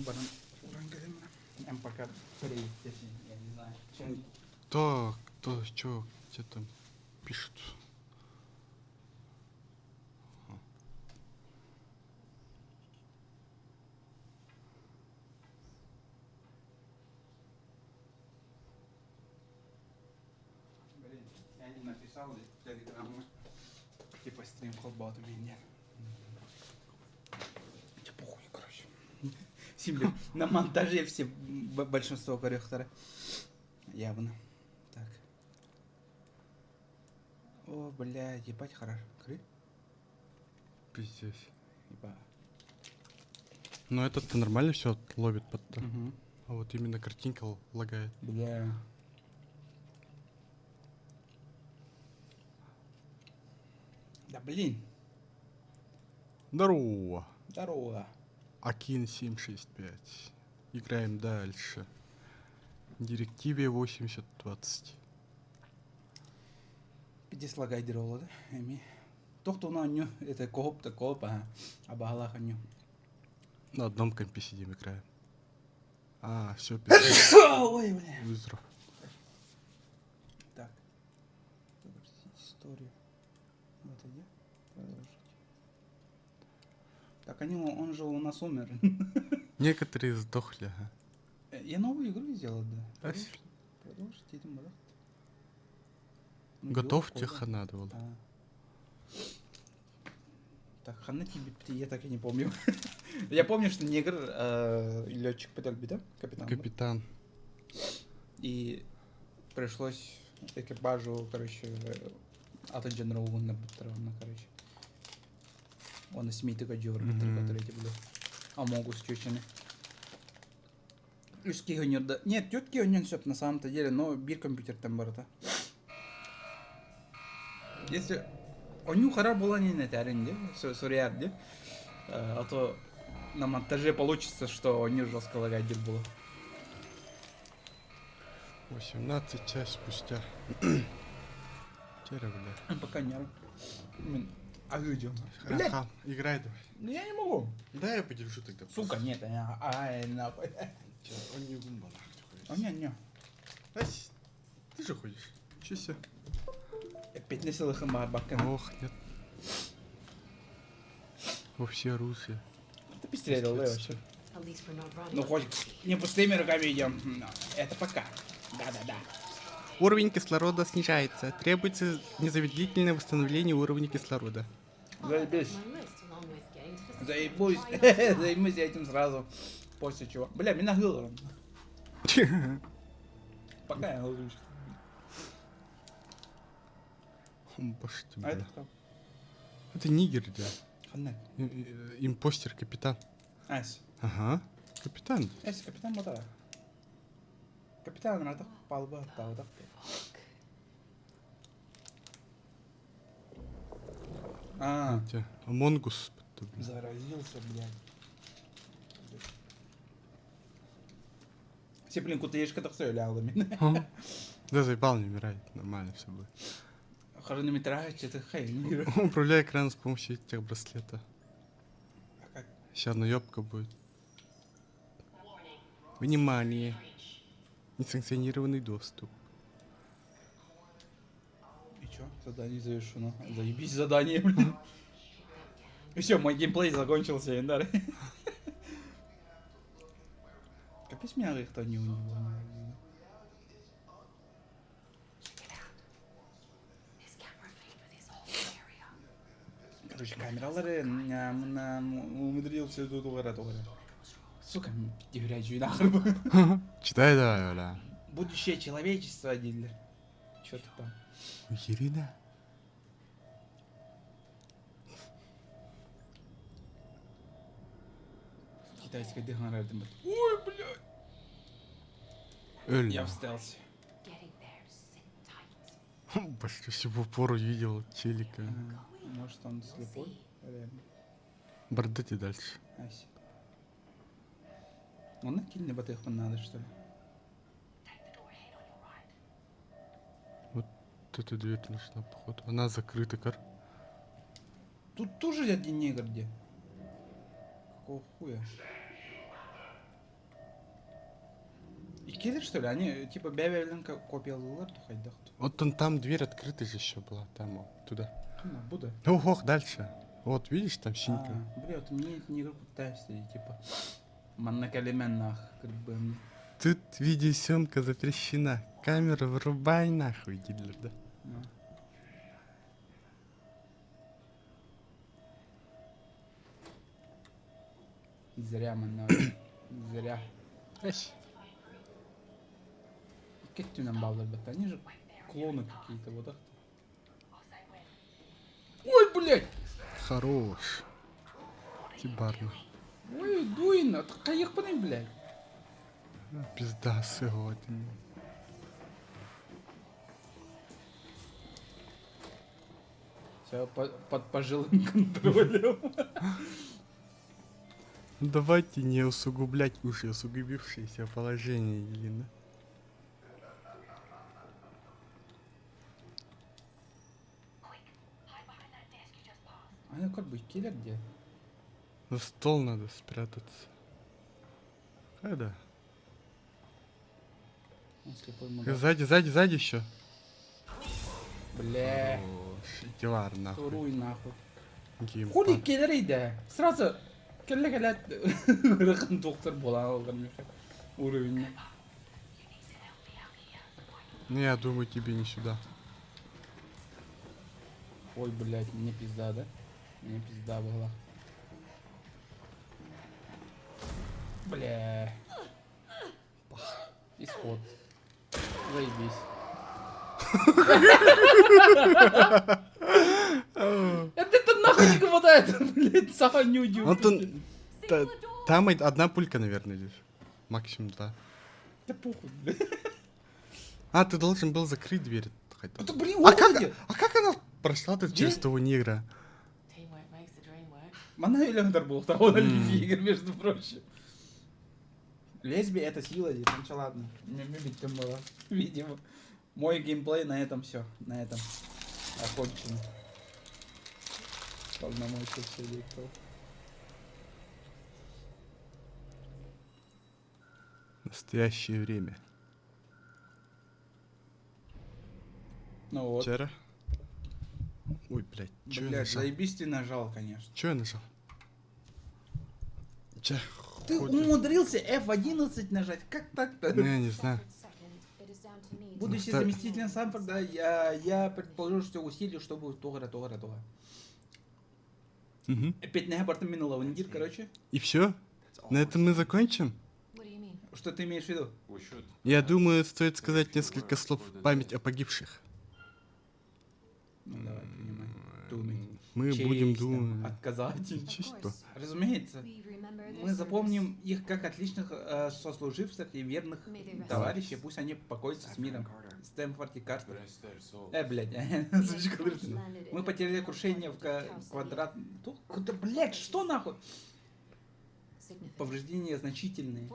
баран урангелем. Пока перейти, я не знаю. Кто, что там пишут? Блин, я не написал телеграмму. Типа стрим холбат у меня. Че похуй, короче. Себе на монтаже все большинство корректора. Явно. Так. О, блядь, ебать хорошо. Кры? Пиздец. Ебать. Но этот-то нормально все ловит под. Угу. А вот именно картинка лагает. Бля. Да блин. Здорово. Здорово. Акин 765. Играем дальше. Директиве 8020. Где слагайдер олды? Эми. Тохту на ню. Это коп-то копа. А багалаха ню. На одном компе сидим, играем. А, все, Ой, бля. вызов. Так. Подождите, историю. Вот где? Продолжить. Так, он же у нас умер. Некоторые сдохли, ага. Я новую игру сделал, да. А Продолжить, идем, да. Готовьте хана было. Так, хана тебе, я так и не помню. Я помню, что негр, летчик потерпи, да? Капитан. Капитан. И пришлось экипажу, короче, атаджан на буттерона, короче. Он и смейты гаджевр, которые эти были. А могу с чучами. Üski oynuyordu. Нет, тетки oynuyorsun все на самом-то деле, но bir компьютер там барата. Если оню хара была не на таринде, сурьярде, а то на монтаже получится, что оню жестко лагать было. 18 час спустя. Теперь, бля. Пока не. А видео. Блядь. Играй давай. Я не могу. Да, я подержу тогда. Сука, нет, нахуй. Он не гумба, нахуй ты О, ходишь. не. Ась, ты же ходишь. Че себе? Опять не слышал бакана. Ох, нет. Во все русы. Ты пистолетил, да, вообще? Ну, хоть не пустыми руками идем. Это пока. Да. Уровень кислорода снижается. Требуется незамедлительное восстановление уровня кислорода. Заебись. Заебусь. Займусь этим сразу. После чего. Бля, меня гыло. Пока я гылу. Башки, А бля. это кто? Это нигер, да. Ханнек. Импостер, капитан. Ась. Ага. Капитан. Ась, капитан мотора. Капитан радах палба таудах. А, Амонгус. заразился, блядь. Все, блин, кутаешка так söyleyelim. Да заебал, не умирает. Нормально все будет. Хронометраж, это хрень. Управляй экраном с помощью этих браслета. А как? Сейчас наебка будет. Внимание. Несанкционированный доступ. И чё? Задание завершено. Заебись задание, блин. И все, мой геймплей закончился, Эндар. Капец меня кто не унил. Короче, камералары умудрился тут угорать. Сука, деврячую нахуй. Читай давай, бля. Будущее человечества, Диллер. Чё ты там? Ирина? Китайская дыхание. Ой, блядь. Эль. Я в стелсе. Почти всю в упор видел челика. Может, он слепой? Реально. Бардайте дальше. Ась. Он накинь батых надо, что ли? Вот эту дверь нужна, походу. Она закрыта, кар. Тут тоже один негр где? Какого хуя? И киллер, что ли? Они, типа, бәбәлінка копиялылар, хайдақ. Вот он там дверь открыта же еще была, там вот, туда. Будда. Ого, дальше. Вот, видишь, там синька. Бля, вот мне это не как пытаюсь, типа, маннакалемен нах, как бы. Тут видеосъемка запрещена. Камеру врубай нахуй, Гитлер, да? Ну. Зря, man, зря. Эш. Как ты нам баллы, они же клоны какие-то, вот так. Ой, блядь! Хорош. Тибарно. Ой, дуйна, каяхпаны, блядь. Пизда сегодня. Все под пожилым контролем. Ну, давайте не усугублять уже усугубившееся положение, Елена. А ну как быть, киллер где? На стол надо спрятаться. Когда? Он слепой мудак. Сзади еще. Бля, Дивар, нахуй. туруй нахуй. Геймпад. Хули киллер иде. Сразу келле рахын доктор бола алган уровень. Ну, я думаю, тебе не сюда. Ой, блядь, мне пизда, да? Мне пизда была. Бля. Исход. Заебись. Это нахуй не хватает, блядь, саханюдю. Вот он... Там одна пулька, наверное, лишь. Максимум 2. Да похуй, блядь. А, ты должен был закрыть дверь. хотя бы. Это, блин, А уходи. как она прошла-то Где? через того негра? Teamwork makes the dream work. Она Электор был второго на Лиге игр, между прочим. Лесби это сила, здесь, ну чё, ладно. Не любить там было, видимо. Мой геймплей на этом все, на этом окончено. Полномочия все диктов. Настоящее время. Ну вот. Вчера. Ой, блядь, чё я Блядь, нажал? заебись ты нажал, конечно. Чё я нажал? Чё? Ты умудрился F11 нажать, как так-то? Ну, я не знаю. Будущий Ну, заместитель Санфорда, я предположу, что усилий, чтобы тогара. Мгм. Опять на абортом минулого недели, короче. И все? На этом мы закончим? What do you mean? Что ты имеешь в виду? Я думаю, стоит сказать несколько слов в память о погибших. Ну, давай, принимай. Думай. Мы Честь будем нам думать. отказать. Чисто. Разумеется, мы запомним их как отличных сослуживцев и верных товарищей. Пусть они покоятся с миром. Стэнфорд и Картер. Блядь, мы потеряли крушение в квадрат... Да, блядь, что нахуй? Повреждения значительные.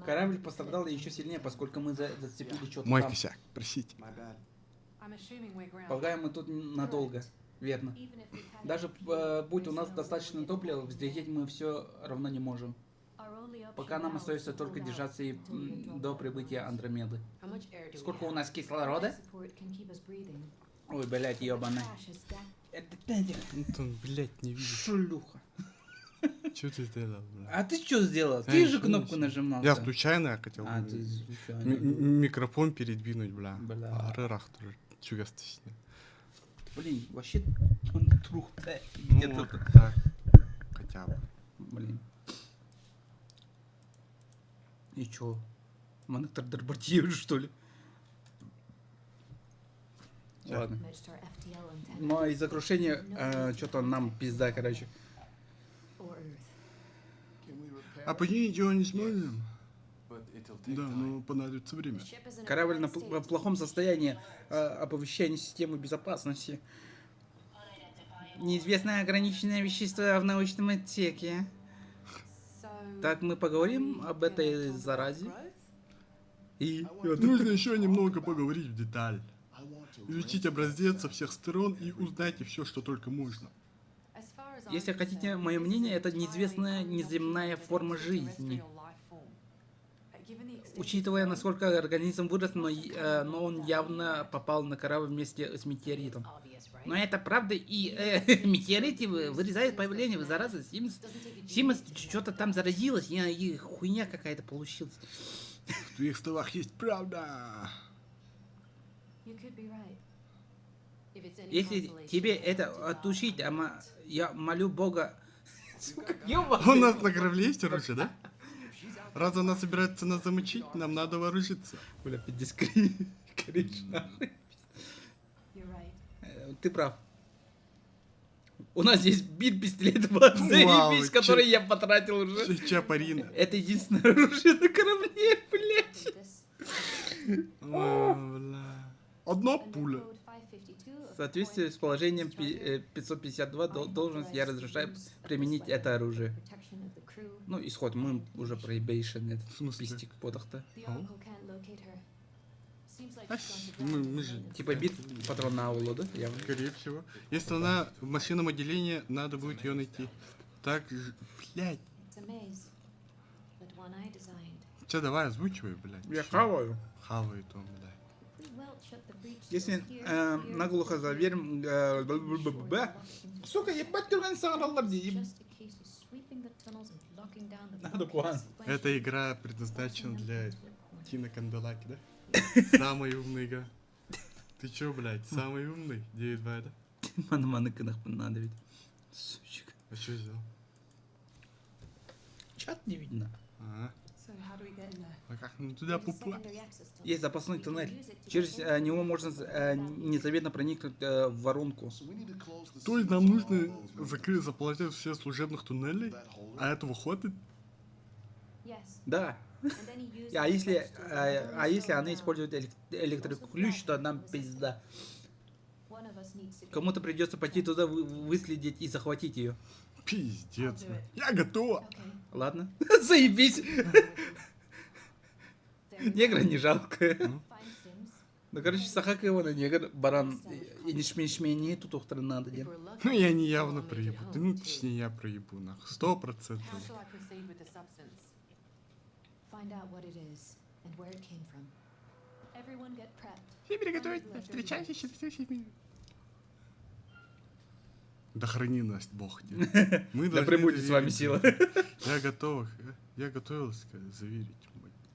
Корабль пострадал еще сильнее, поскольку мы зацепили что-то Мой там. косяк, простите. I'm assuming we're grounded. Полагаем, мы тут надолго. Верно. Даже будь у нас достаточно топлива, взлететь мы все равно не можем. Пока нам остается только держаться и до прибытия Андромеды. Сколько у нас кислорода? Ой, блядь, ебаный. Антон, блядь, не вижу. Шлюха. Что ты сделал? бля? А ты что сделал? Я Ты же ничего кнопку не нажимал. Я случайно хотел А, бы ты микрофон передвинуть, бля. Бля. А рерах тоже. Чугасто с ним. Блин, вообще он трух. Ну, Где-то вот тут. так. Хотя бы. Блин. И чё? Монитор дорбатирует, что ли? Да. Ладно. Но из-за крушения что-то нам пизда, короче. А починить его не сможем? Да, но понадобится время. Корабль в плохом состоянии. Оповещение системы безопасности. Неизвестное ограниченное вещество в научном отсеке. Так мы поговорим об этой заразе. И Нужно еще немного поговорить в деталь. Изучить образец со всех сторон и узнайте все, что только можно. если хотите мое мнение, это неизвестная неземная форма жизни. given the extent Учитывая, насколько организм вырос, но он явно попал на корабль вместе с метеоритом. Obvious, right? Но это правда, и метеориты вырезают появление заразы. Симмонс что-то там заразилась, и хуйня какая-то получилась. В твоих словах есть правда. you could be right. If it's any Если consolation, тебе I это have to отучить, bow. я молю Бога... У нас на корабле есть оружие, да? Раз она собирается нас замочить, нам надо вооружиться. Бля, пиздец, нахуй. You're right. Ты прав. У нас есть пистолет, заебись, который я потратил уже. Чапарина. Это единственное оружие на корабле, блядь. This О, бля. Одна under пуля. code 552 of В соответствии с положением 552 должность я разрешаю применить это оружие. protection of the crew. Ну, исход, мы уже проебейшен, этот В смысле? пистик потах-то. The Oracle can't locate her. Seems like А, she's gone to мы- ground мы же- maintenance. Типа бит патрон на аулу, да? Явно. Скорее всего. Если она в машинном отделении, надо будет ее найти. Так, блядь. It's a maze, but one I designed. Че, давай озвучивай, блядь. Я хаваю. Хавает он, блядь. We weld shut the breach Если here, here, наглухо заверим... Сука, ебать, түрген сағаралар дейім. just a case of sweeping the tunnels and locking down the Надо bunkers. план. Эта игра предназначена для Тина Канделаки, да? Самая умная игра. Ты чё, блядь, самый умный? 9-2, да? Маны нахуй надо ведь. Сучка. А чё сделал? Чат не видно. А, So how do we get in there? а как ну туда There's a попасть? secondary access tunnel. Есть запасной You can туннель. use it to Через get in. него можно незаметно проникнуть в воронку. То есть нам нужно заплатить все служебных туннелей, а этого хватит? Yes. Да. And then he used А it если, to touch the если tunnel она down. использует электроключ, то нам пизда. One of us needs to Кому-то придется пойти туда, выследить и захватить ее. Пиздец. Я готова. Okay. Ладно? Заебись. There we Негра go. не жалко. Fine Sims. Ну, короче, сахак его на негр, баран. И не шмени, тут ухтры надо If делать. we're lucky, Ну я не we'll явно make it проебу. home, Ну too. точнее я проебу, нахуй. 100%. How shall I proceed with the substance? Find out what it is and where it came from. Everyone get prepped. Все приготовиться, встречайся через 6 минут. Да храни нас Бог тебя. Мы Да должны пребудет с вами довериться. сила. Я готов. Я готовился заверить.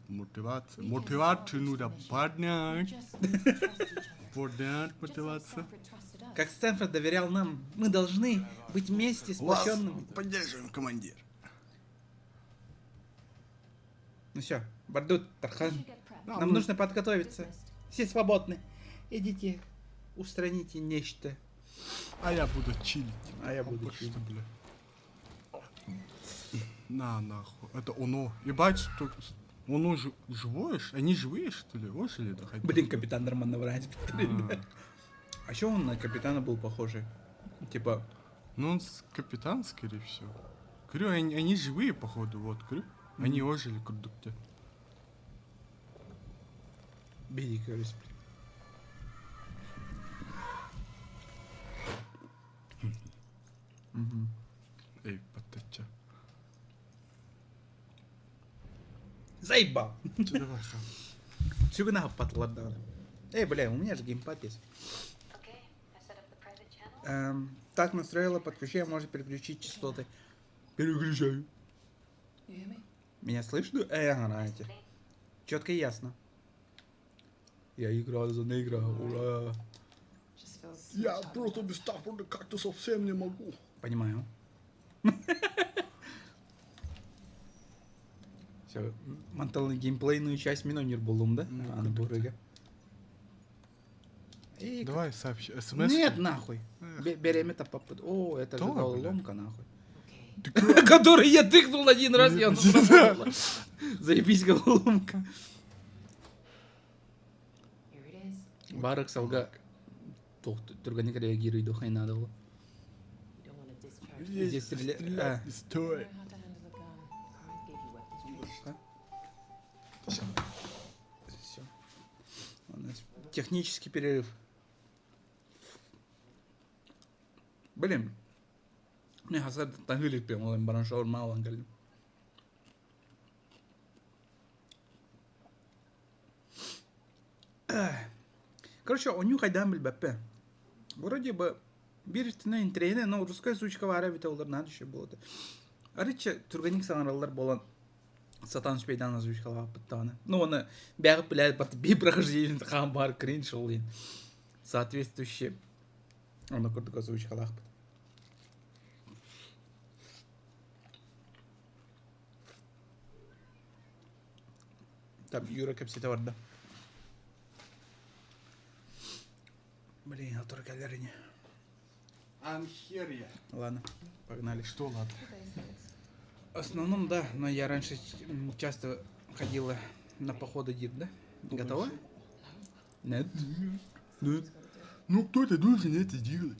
Мотивация. Мотивацию нужно We поднять. just need to trust each other. Поднять Just like мотивацию. Stanford trusted us. Как Стэнфорд доверял нам, мы должны быть вместе, сплощенными. Поддерживаем, командир. Ну все, Бардут, We Тархан. should get prepped. Да, Нам мы- нужно подготовиться. Dismissed. Все свободны. Идите, устраните нечто. А я буду чилить. А я буду Вот чилить. что, бля. На, нахуй. Это оно. Ебать, что... Оно живое? Они живые, что ли? Ожили, да? хотя бы? Блин, капитан Норман наврать. А, А что он на капитана был похожий? Типа, Ну, он капитан, скорее всего. Говорю, они живые, походу, вот, говорю. Они ожили, круто. бери, короче. Мгм. Эй, потача. Заебал. Че, давай, хам. Сюгна подладал. Эй, бля, у меня же геймпад есть. Okay, I set up the private channel. Так настроила, подключение может переключить частоты. Переключаю. You hear me? Меня слышно? Раньте. Четко и ясно. Я играл за наиграл, ура. Just feels. Я просто без Стаффорда как-то совсем не могу. Понимаю. Все, манталны геймплейную часть минонер булум, да? Ну, А, на бурыга. И Давай, сообщи. СМС. Нет, нахуй. Эх. Берем это попад. О, это же То, бля. головоломка, нахуй. Okay. Который я тыкнул один раз, и он сработала. Заебись головоломка. Here it is. Барак салга. Турганик реагирует, духай надо было. You don't want to discharge. Здесь стреля... I Стой. know how to handle a gun. I gave you weapons. Все. У нас технический перерыв. Блин. Мне хасад тагылик прям, он баран шаурма алган. Короче, onu kaydan bil beppe. Вроде бы биртине интрейне, но русская сучка вара бите олар надыше болды. Арыча турганик санаралар болан сатан спейдан озвучкалар быттаны. Ну оны бягып билет бат би прохождение хам бар кринж олин. Соответствующие оны курдук озвучкалар. Там Юра кепсите варда. Блин, авторкалерини. I'm here, я. Ладно, погнали. Что ладно? В основном, да, но я раньше часто ходила на походы дид, да? Готова? Нет. Нет. Ну кто-то должен это делать.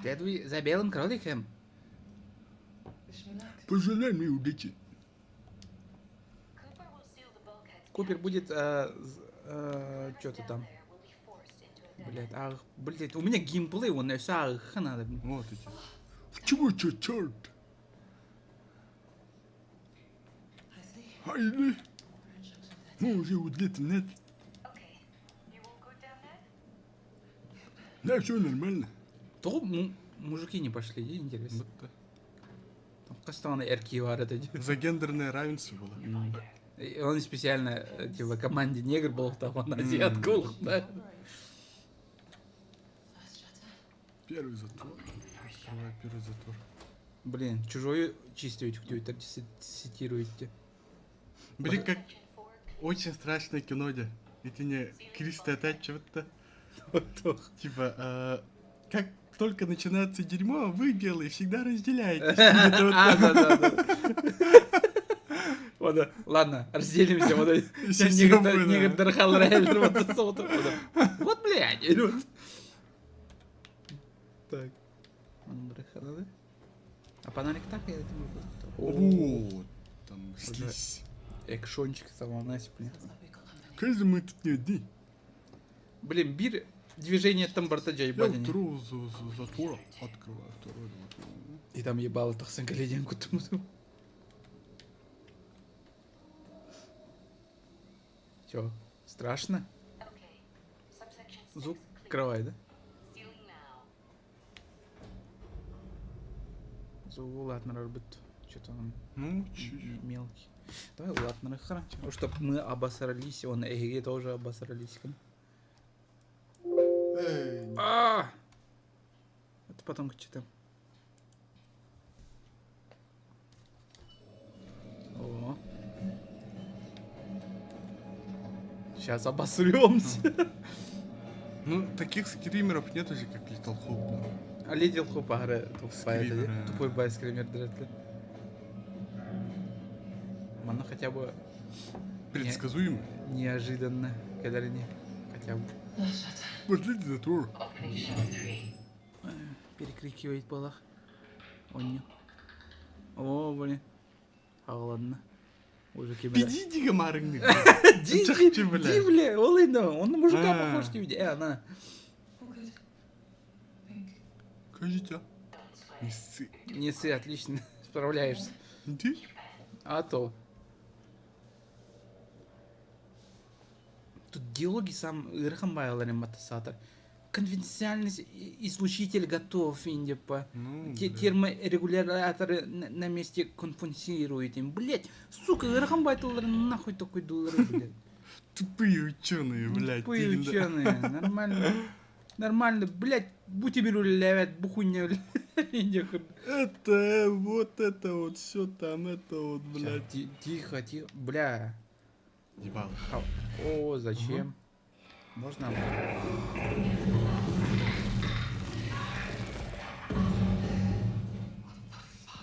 Следуй за белым кроликом. Wish me luck. Пожелай мне удачи. Cooper will seal the bulkheads. Купер будет, что-то там. Блядь, у меня геймплей, он на все надо. Вот эти. Чего черт? I see. Хайли. Ну уже вот где-то нет. Okay. You won't go down there? Да, все нормально. То мужики не пошли, и интересно. Вот так. Там кастаны эрки варят эти. За гендерное равенство было. И он специально, типа, команде негр был, там он азиат был, да? First shutter. Первый затвор. Открываю первый затвор. Блин, чужую чистую так цитируете. Блин, как очень страшное кино, да. Это не Кристо Тэтчер-то. Типа, как только начинается дерьмо, вы, белые, всегда разделяетесь. Это вот Да. Ладно, разделимся. Негр Дархал Райлер. Вот, блядь. Так. А паналик так, я думаю, Вот, там слизь. экшончик самого Наси, блин. But we got them. Кажется, мы тут не одни. Блин, бир движение там бортаджа Я ебать. второго затвора открываю, второй затвор. И там ебало тахсан галеденку тому. Чё, страшно? Okay. Subsection 6 Звук clear. кровай, да? Sealing now. Звук ладно, робит. Что-то он Ну, чуть-чуть. мелкий. Давай ладно, хорошо. Чтоб мы обосрались, он Эге тоже обосрались. Эй, А! Это потом что-то. О. Сейчас обосремся. ну, таких скримеров нет уже, как Little Hope. А Лидил Хопа тупая, Скримеры. тупой байскример дрятли. Оно хотя бы Предсказуемо. неожиданно, когда не хотя бы The shutter. Последний затвор. Opening shot 3. перекрикивает полах. Он не. О, блин. А ладно. Уже кибера. Иди, гамарыгны. Ди, бля, олайно. Он на мужика А. похож, не видя. Она. All good. Pink. Кажется. Не ссы. Не ссы, отлично. Справляешься. Иди. А то. Тут диалоги сам Ирхан Байларин Матасатор. Конвенциальность излучитель готов, Индипа. Ну, Те бля. терморегуляторы на месте конфункцируют им. Блять, сука, Ирхан Байларин нахуй такой доллар, блядь. Тупые ученые, блядь. Тупые именно. ученые. Нормально. Нормально, блять, бутиберу левят, бухуня, блядь. Это, вот, все там, это вот, блядь. Тихо, тихо, бля. Ебало. О, зачем? Можно?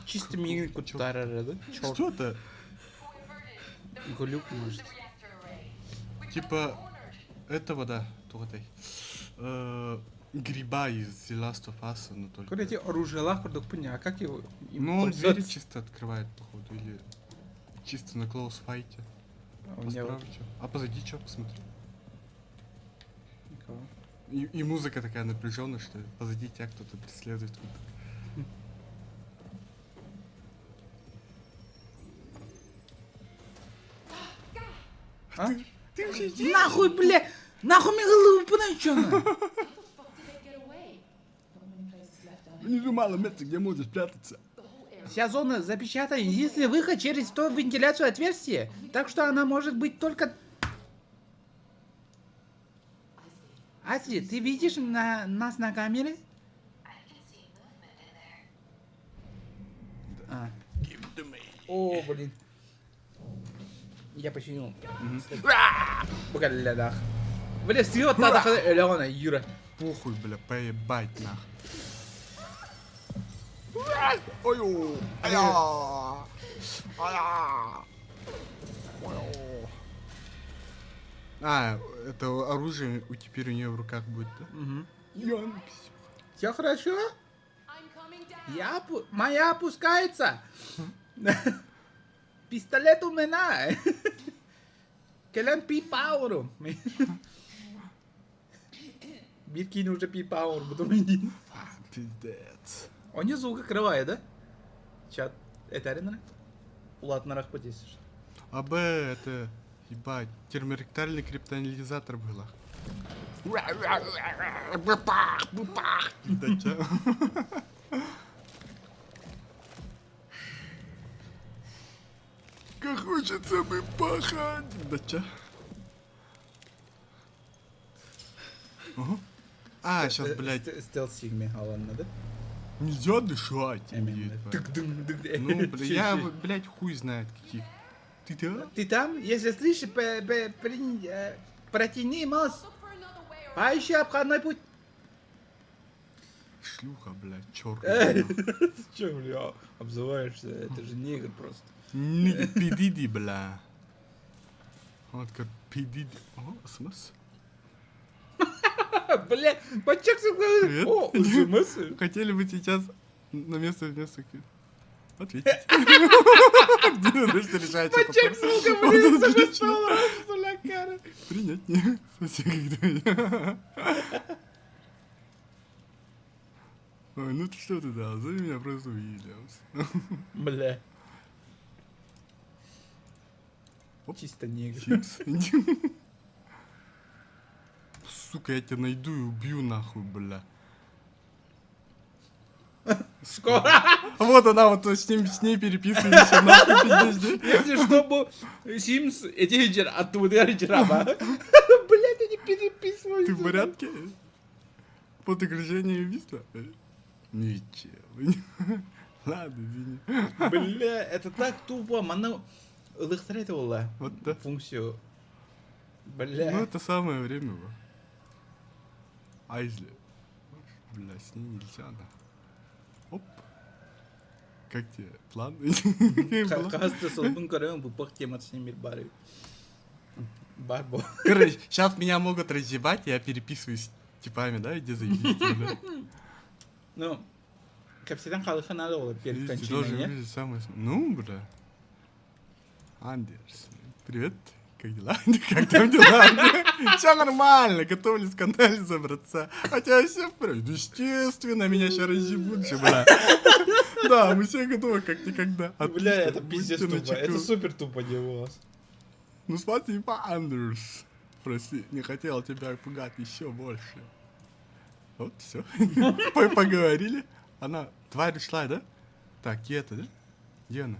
Чисто мигринку тарара, да? Чёрт. Что-то, Глюк, может. типа, этого, да, тугатай. Гриба из The Last of Us, но только... Когда эти оружие лахурдок понял, а как его? им Ну, он двери пользоваться? чисто открывает, походу, или чисто на клоус-файте. У меня вот Посправи, чё. А позади что, посмотри. никого. И музыка такая напряженная, что позади тебя кто-то преследует. А? Нахуй, бля! Нахуй мне голову поначёно? How the fuck did they get away? Not many places left down here. Внизу мало места, где можно спрятаться. The whole area. Вся зона запечатана. Единственный выход через то вентиляцию отверстие. Так что она может быть только... Асли, ты видишь нас на камере? А. О, блин. Я починил. Бля, да. Бля, сила надо ходить. Леона, Юра. Похуй, бля, поебать нах. Ой-ой. Ая. Ая. Ой. А, это оружие теперь у нее в руках будет, да? Янкс. Все хорошо? I'm coming down. Моя опускается. Пистолет у меня. Келен пи-пауэру. Биркин уже пи-пауэр, потом иди. Пиздец. Он не звук открывает, да? Чат. Это арена? Ладно, подействуешь. АБ это, ебать, терморектальный криптоанализатор было. Да чё? Как хочется бы пахать. Да чё? Ага. А, сейчас, блядь, Стелс Сигме, а ладно, да? нельзя дышать. Именно. ебать. Ну, бля, я, блядь, хуй знает каких. Ты да? Ты там? Если слышишь, протяни нос. Look for another way or Поищи обходной путь. Шлюха, блядь, чёрная. Че, бля, обзываешься? Это же негр просто. Пидиди, бля. Вот как пидиди. О, смс. Бля, подчеркнул. Привет. О, смс. Хотели бы сейчас на место ответить. Где нужно решать? Подчерк, сука, блин, зашестала. Бля, кара. Принять. Нет. Ой, ну ты что ты дал? Зови меня просто Уильямс. Бля. Оп. Чисто негр. Чипс. Сука, я тебя найду и убью нахуй, бля. Скоро. Вот она, вот с ней переписываемся, нахуй, пиздец. Если чтобы Симс, эти оттуда раба. Блять, они переписывают. Ты в порядке? По прекращению убийства? Ничего. Ладно, извини. Бля, это так тупо. Мана улыхтретывала Вот да. функцию. Ну, Бля. это самое время было. Айзли. Бля, с ней нельзя, да. Оп. Как тебе? План? Касты солбун корем, бупах тема с ними бары. Барбо. Короче, сейчас меня могут разъебать, я переписываюсь с типами, да, где заебись, бля. Ну, капитан Халыха надо было перед Видите, кончиной, должен не? выглядеть самое... Ну, бля. Андерс. Привет. Как дела? Как там дела? Все нормально, готовлюсь к анализу, братца. Хотя все прям, естественно, меня сейчас разъебут, че, бля. Да, мы все готовы, как никогда. Бля, это Будьте пиздец начеку. тупо. Это супер тупо не у вас. Ну, спасибо, Андерс. Прости, не хотел тебя пугать еще больше. Вот, все. Поговорили. Она, тварь ушла, да? Так, где это, да? Где она?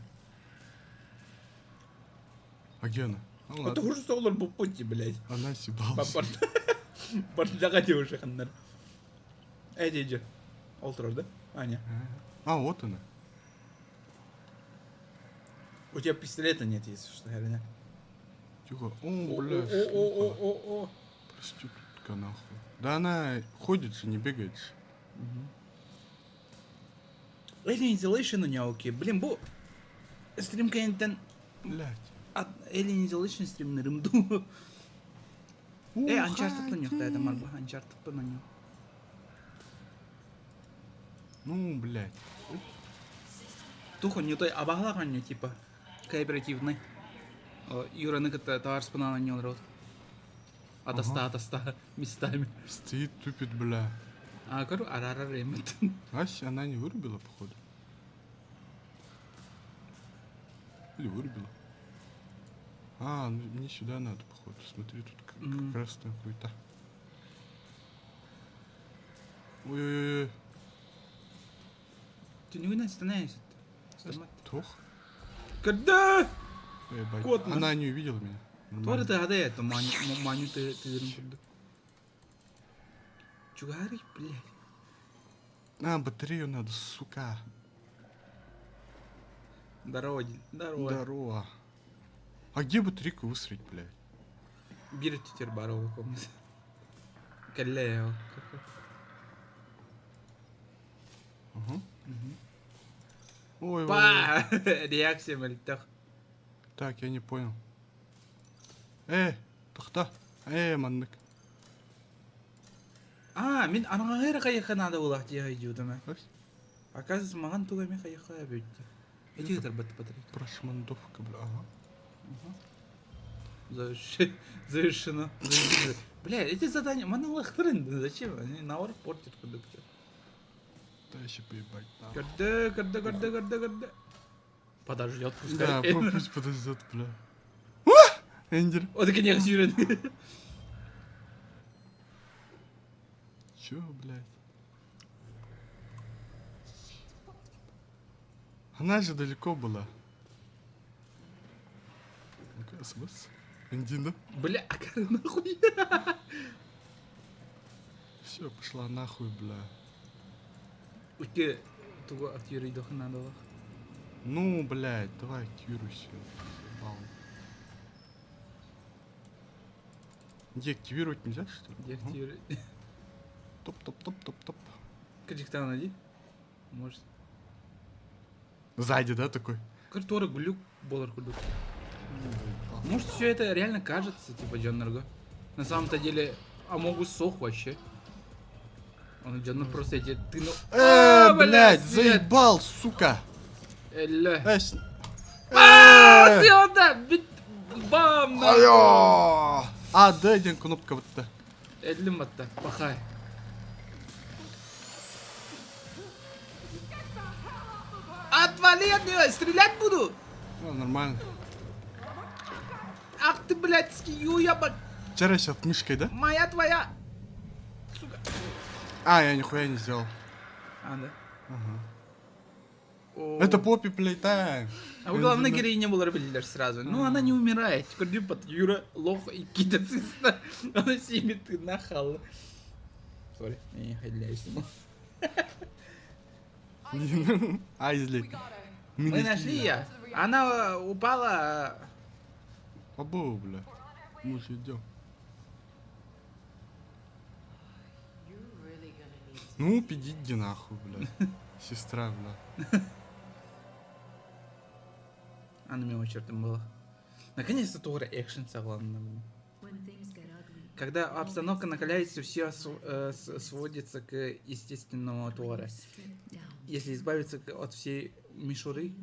А где она? Ну, Это ладно. уже доллар по пути, блядь. Она съебалась. Бардага уже, ханнар. Эти иди. Олтрор, да? Аня. А, вот она. У тебя пистолета нет, если что, реально. Тихо. О, бля, шлюха. О-о-о-о-о. Проститутка, нахуй. Да она ходит же, не бегает же. Alien Isolation у него окей. Блин, бу... Стрим кайнтен... Блядь. Alien Isolation стрим на рымду. Uncharted на него, да, это марба. Uncharted на него. Ну, блядь. Тухо не той абахлаган не типа. Кооперативный. Юра это товар спина на него рот. Атаста местами. Стоит, тупит, бля. А, говорю, арара ремет. Ась, она не вырубила, походу. Или вырубила. А, ну, мне сюда надо, походу. Смотри, тут красная хуйта. Ой-ой-ой. Ты не остановись. Тох. Когда? Ебать. Кот наш. Она не увидела меня. Тоже Нормально. ты гадай, это маню ты куда? Чё говоришь, блядь? А, батарею надо, сука. Здорово, здорово. Здорово. А где батарейку высрать, блядь? Бери теперь баровую комнату. Калео. Ага. Ой, ой, ой. Па! Реакция мальтах. Так, я не понял. Тохта. Маннык. Мен анаңа ғайра қайыққа надо болақ дей ғайдеуді ма. Ось. Оказывается, маған тугами қайыққа бөйтті. Эти гитар бәтті батарейка. Прошмандовка, бля. Ага. Завершено. Бля, эти задания, монолог тренды, зачем? Они наоборот портят продукцию. Да еще поебать. Горда. Подождет, Да, пускай. пусть подождет, бля. Эндер. Вот это, конечно, сюрен. Чё, блядь? Она же далеко была. Ну-ка, СМС. Эндина. Бля, а как нахуй? Все, пошла нахуй, бля. Уйти, туго актер идох надо было. Ну, блядь, давай активируйся. Где активировать нельзя, что ли? Где Ага. актер? Топ. Кадиктан найди. Может. Сзади, да, такой? Который глюк, болар кулюк. Может, все это реально кажется, типа Джоннерго. На самом-то деле, Амогус сох вообще. Он Джоннер просто эти... Ты ну... Блядь, свет! заебал, сука! Эля. Э, Сюда! Бам! Алло! А, да, один кнопка вот это. Эля матта, пахай. Отвали от нее, стрелять буду! Ну, нормально. Ах ты, блядский юябок! Вчера сейчас мышкой, да? Моя твоя! Сука. А, я нихуя не сделал. А, да? О. Это Поппи Плейтайм. А вы, главное, героиня была рыбель сразу. Ну, она не умирает. Корди под Юра, лох и китациста. Она симит и нахал. Сори, я не хайдляюсь ему. Айзли. Мы нашли ее. Она упала. Абу, бля. Мы же идем. Ну, пиди нахуй, бля. Сестра, бля. Она мимо чертом была. Наконец-то Тора экшен согласна. Когда обстановка накаляется, все сводится к естественному Тора. Если избавиться от всей мишуры,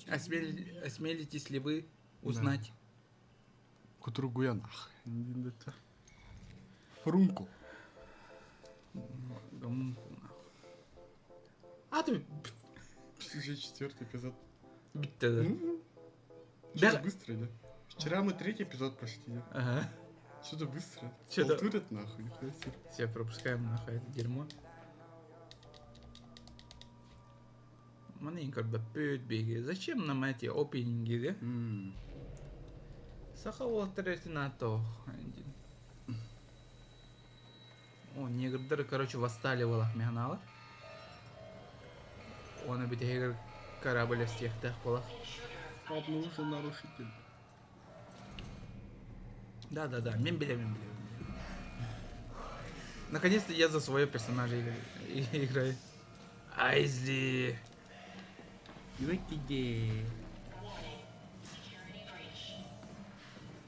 осмелитесь ли вы узнать? Кутругу я нахуй. Румку. А ты... Уже 4-й эпизод. Битта. Что-то быстро, да? Вчера мы 3-й эпизод прошли, да? Ага. Что-то быстро. Чё-то- Полтурят нахуй, нихуя себе. Все пропускаем нахуй это дерьмо. Маленько бэпэт беги. Зачем нам эти опенинги, да? Сахал на то. О, негры, короче, восстали в Алахмеханала. Он обитает корабль с тех полах. Обнаружен нарушитель. Да. Мембеля. Наконец-то я за своего персонажа играю. Айзли.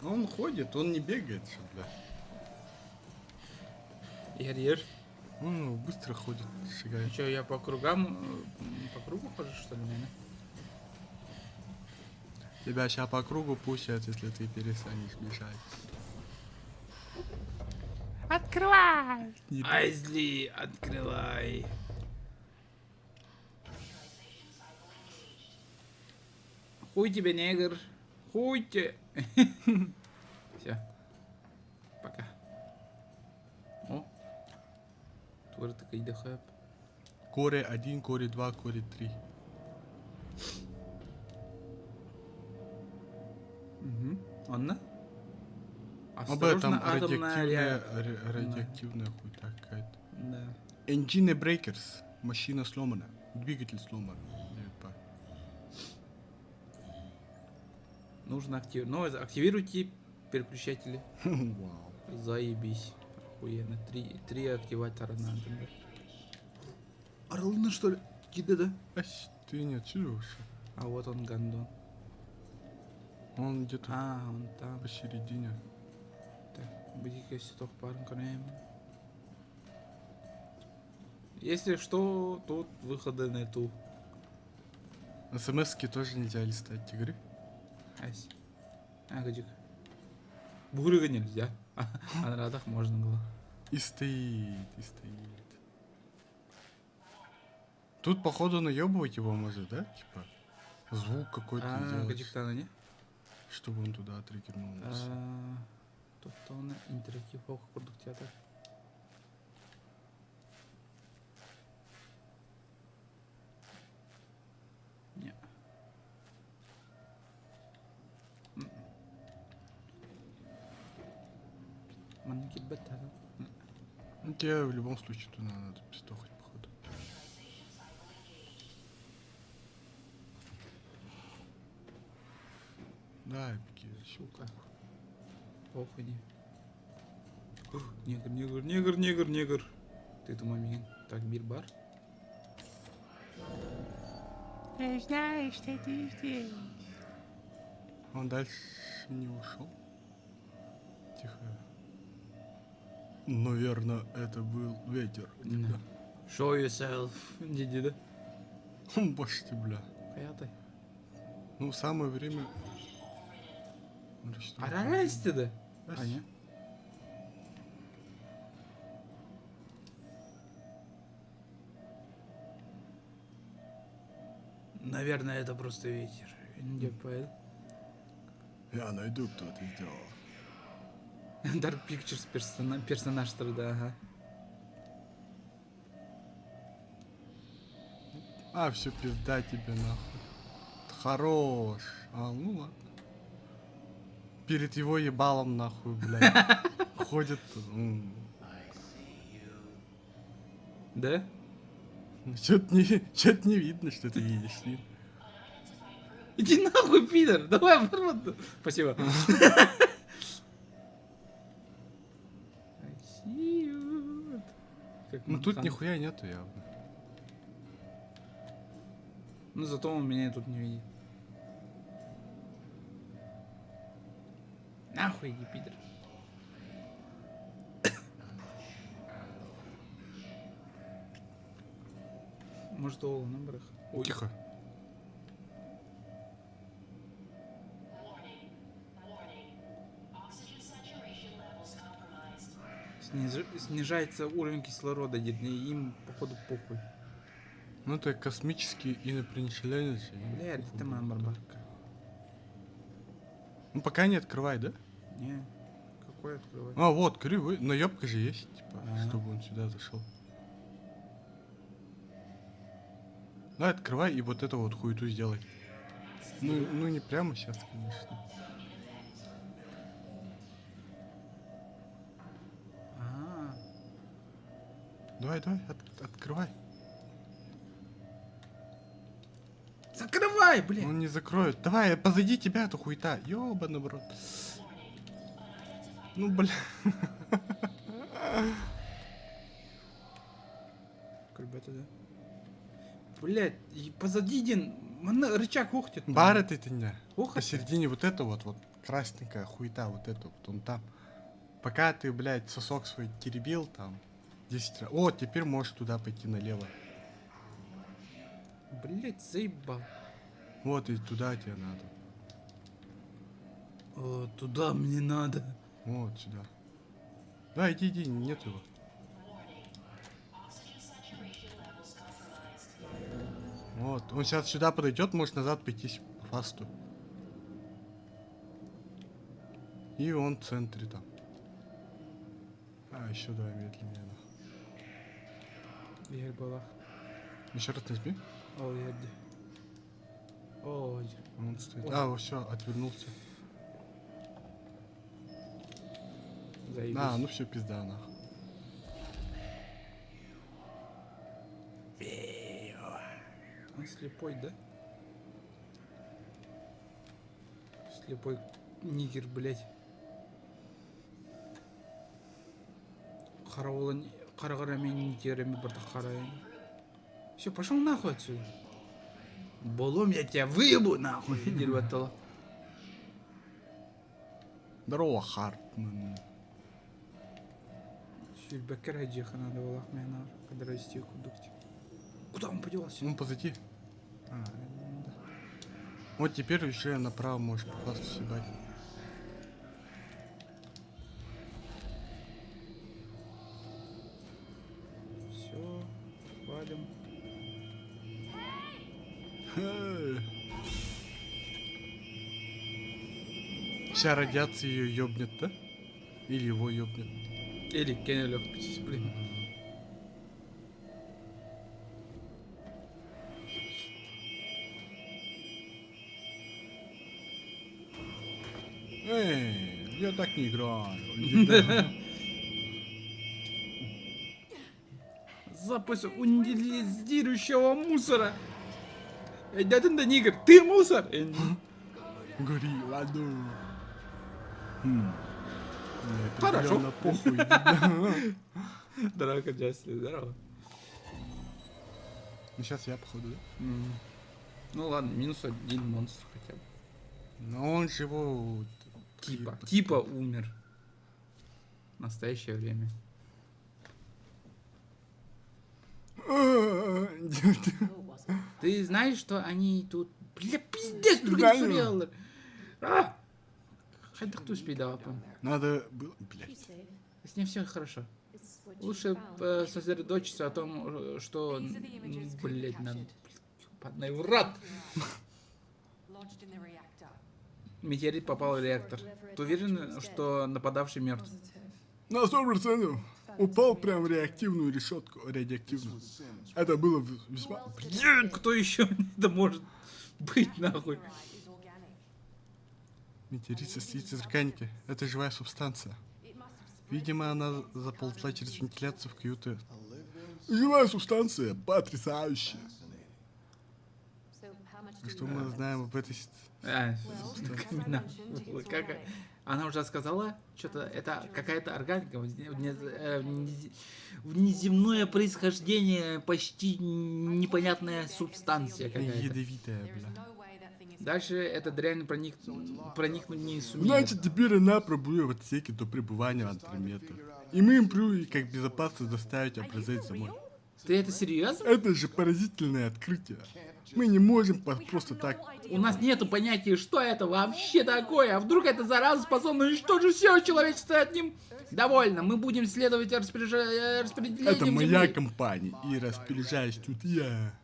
Он ходит, он не бегает, что, бля. Игорь, Он быстро ходит, шагает. что, я по кругам, по кругу хожу, что ли, наверное? Тебя сейчас по кругу пустят, если ты перестанешь бежать. Открывай! Айзли, открывай. Хуй тебе, негр. Хуйте. Все. Пока. О. Твори така йде хеп. Коре 1, коре 2, коре 3. Угу. Анна? Об этом атомная реакция. радиоактивная хуйта какая-то. Да. Engine breakers. Машина сломана. Двигатель сломан. Нужно активировать. Ну, активируйте переключатели. Вау. Заебись. Охуенно. Три активатора надо. Орлына, что ли? Кида, да? Ась, ты не отсюда ушел. А вот он, гандон. Он где-то А, он там. посередине. Так, будь-ка ситок парн конем. Если что, тут выходы нету. СМСки тоже нельзя листать игры. Ась. Агадик. Бугрыга нельзя. А на радах можно было. И стоит, и стоит. Тут, походу, наебывать его может, да? Типа, звук какой-то А, сделать, гадиктана, не? чтобы он туда триггернулся. Тобто вони інтерактив продуктятор. Ні. Мене кіт бета. Ну, тебе в любом случае туда надо пистохать, походу. Да, беги, Сука. Похуй. Негр. Ты думай, мин. Так, бирбар. Я знаю, что ты здесь. Он дальше не ушел. Тихо. Наверное, это был ветер. Да. Show yourself. Дидида. Башь ты, бля. Каятай. Ну, самое время... Арарасты да? А, не? Наверное, это просто ветер. Не понял. Я найду, кто это сделал. Dark Pictures персонаж страдает, ага. А, все, пизда тебе нахуй. Хорош. А, ну ладно. Перед его ебалом нахуй, блядь. Ходит. Да? Чё-то не видно, что ты видишь с ним. Иди нахуй, пидор! Давай обратно. Спасибо. I see you. Как Ну тут Монхан. нихуя нету явно. Ну зато он меня тут не видит. Нахуй иди, пидор. Может, ол набрах? Ой. Тихо. Снижается уровень кислорода, дед, и им, походу, похуй. Ну это космический инопланетянин. Блядь, ты моя барбарка. Ну пока не открывай, да? Не, какой открывать? А, вот, кривой. Наебка же есть, типа, Ага. чтобы он сюда зашел. Давай открывай и вот эту вот хуету сделай. Ну не прямо сейчас, конечно. А, Давай, открывай. закрывай, блядь! Он не закроет. Давай, позади тебя эта хуета. Ёбаный в рот. Ну, бля. Как бы это, да? Блядь, и позади один рычаг ухтет. Бар это не. Ухо. Посередине вот это вот красненькая хуета, вот это вот, он там. Пока ты, блядь, сосок свой теребил там 10 раз. О, теперь можешь туда пойти налево. Блядь, заебал. Вот и туда тебе надо. О, туда мне надо. Вот сюда. Да, иди, нет его. Вот, он сейчас сюда подойдет, может назад пойти по фасту. И он в центре там. А, еще давай медленнее. Yer balak. Еще раз нажми. Ол yerде. Ой. Он стоит. А, все, отвернулся. Заебись. А, ну все, пизда, нахуй. Он слепой, да? Слепой нигер, блядь. Қарауылын қарағарамен нигерами бір қарайын. Все, пошел нахуй отсюда. Болом, я тебя выебу нахуй. Дерьмо. Здорово, Хартман. Бекер Хаджиха надо было меня когда расти кудукти. Куда он подевался? Ну, позади. А, да. Вот теперь уже направо можешь попасть, съебать. Все, валим. Вся радиация ее ёбнет, да? Или его ёбнет. Или Кеннелёв, блин. Эй, я так не играю. Запись унилизирующего мусора. Да ты да нигер, ты мусор. Гори в аду. Мне Хорошо. определенно похуй. Здорово, Джастин, здорово. Ну сейчас я походу, да? Ну ладно, минус один монстр хотя бы. Но он же его... Типа умер. В настоящее время. Ты знаешь, что они тут... Бля, пиздец, другие Знаю. сериалы. Хотя кто спидал, Надо было... Блядь. safe. с ним все хорошо. It's what you Лучше found. сосредоточиться о том, что... Блять, надо... Подный в рот! Lodged in the reactor. Метеорит попал в реактор. Ты уверен, что нападавший мертв? На 100% упал прям в реактивную решетку. Радиоактивную. Это было весьма... Блин, кто еще это может быть, нахуй? Right is organic. Метеорит состоит из органики. Это живая субстанция. It must have spread. Видимо, она заползла через вентиляцию в каюты. Живая субстанция, потрясающая. So how much do Что you мы know? знаем об этой... А, Well, as I именно. mentioned, it's Как- organic. Она уже сказала, что-то это какая-то органика, внеземное происхождение, почти непонятная субстанция какая-то. Ядовитая, There is бля. no way that thing is. Дальше эта дрянь проникнуть не сумеет. Значит, теперь она пробует в отсеке до пребывания антромета. И мы им прю, как безопасно доставить образец домой. Ты это серьезно? Это же поразительное открытие. Мы не можем просто так... У нас нету понятия, что это вообще такое. А вдруг эта зараза способна уничтожить все человечество одним? Довольно, мы будем следовать распределениям Это моя Земли. компания, и распоряжаюсь тут я.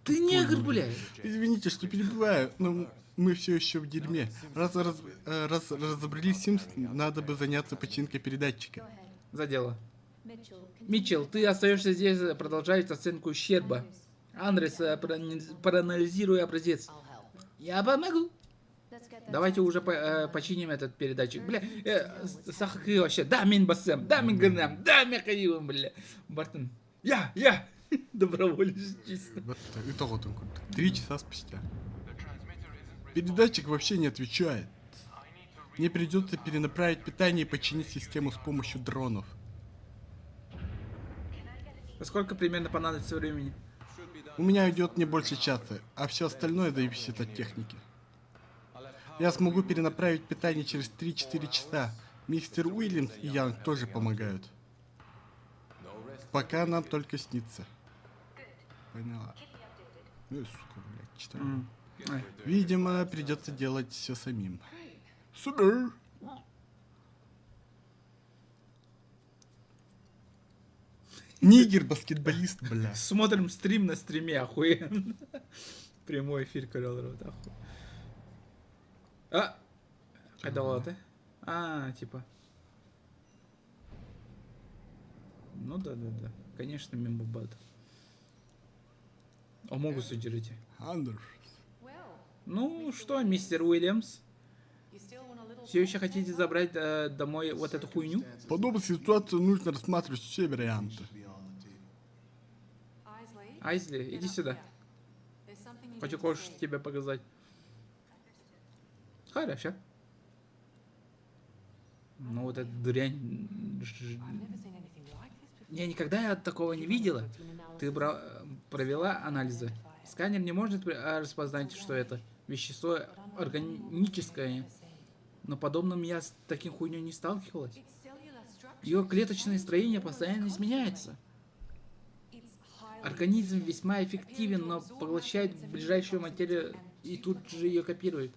Ты негр, блядь. Извините, что перебиваю, но мы все еще в дерьме. Раз разобрались с ним, надо бы заняться починкой передатчика. Go ahead. За дело. Mitchell, continue. Митчелл, ты остаешься здесь продолжать оценку ущерба. Андрес, проанализируй образец. I'll help. Я помогу. Let's get that Давайте уже починим этот передатчик. Бля, сахакы вообще. Да, мин басем, да, мин грнам, да, мякаивым, бля. Бартон. Я. Доброволец, чисто. Вот это, итого только 3 часа спустя. Передатчик вообще не отвечает. Мне придется перенаправить питание и починить систему с помощью дронов. Сколько примерно понадобится времени? У меня идет не больше часа, а все остальное зависит от техники. Я смогу перенаправить питание через 3-4 часа. Мистер Уильямс и Янг тоже помогают. Пока нам только снится. Поняла. Сука, блядь, читаю. Ай. Видимо, придется делать все самим. Супер! Нигер, баскетболист, бля. Смотрим стрим на стриме, охуенно. Прямой эфир Корел Рот, охуенно. Айдалаты. А, типа. Ну да. Конечно, мембабат. Амогус удержите. Андерс. Well, Ну что, мистер Уильямс? you still want a little Все еще хотите забрать домой вот эту хуйню? В подобной ситуации нужно рассматривать все варианты. Isley? Айзли, Get иди up сюда. here. There's something you Хочу need to кое-что see. тебе показать. Хорошо. Ну вот эта дрянь. I've never seen anything like this before. Я никогда такого не видела. Ты провела анализы. Сканер не может распознать, что это вещество органическое. Но подобным я с таким хуйней не сталкивалась. Its cellular structure Ее клеточное строение постоянно изменяется. it's highly Организм весьма эффективен, но поглощает ближайшую материю и тут же ее копирует.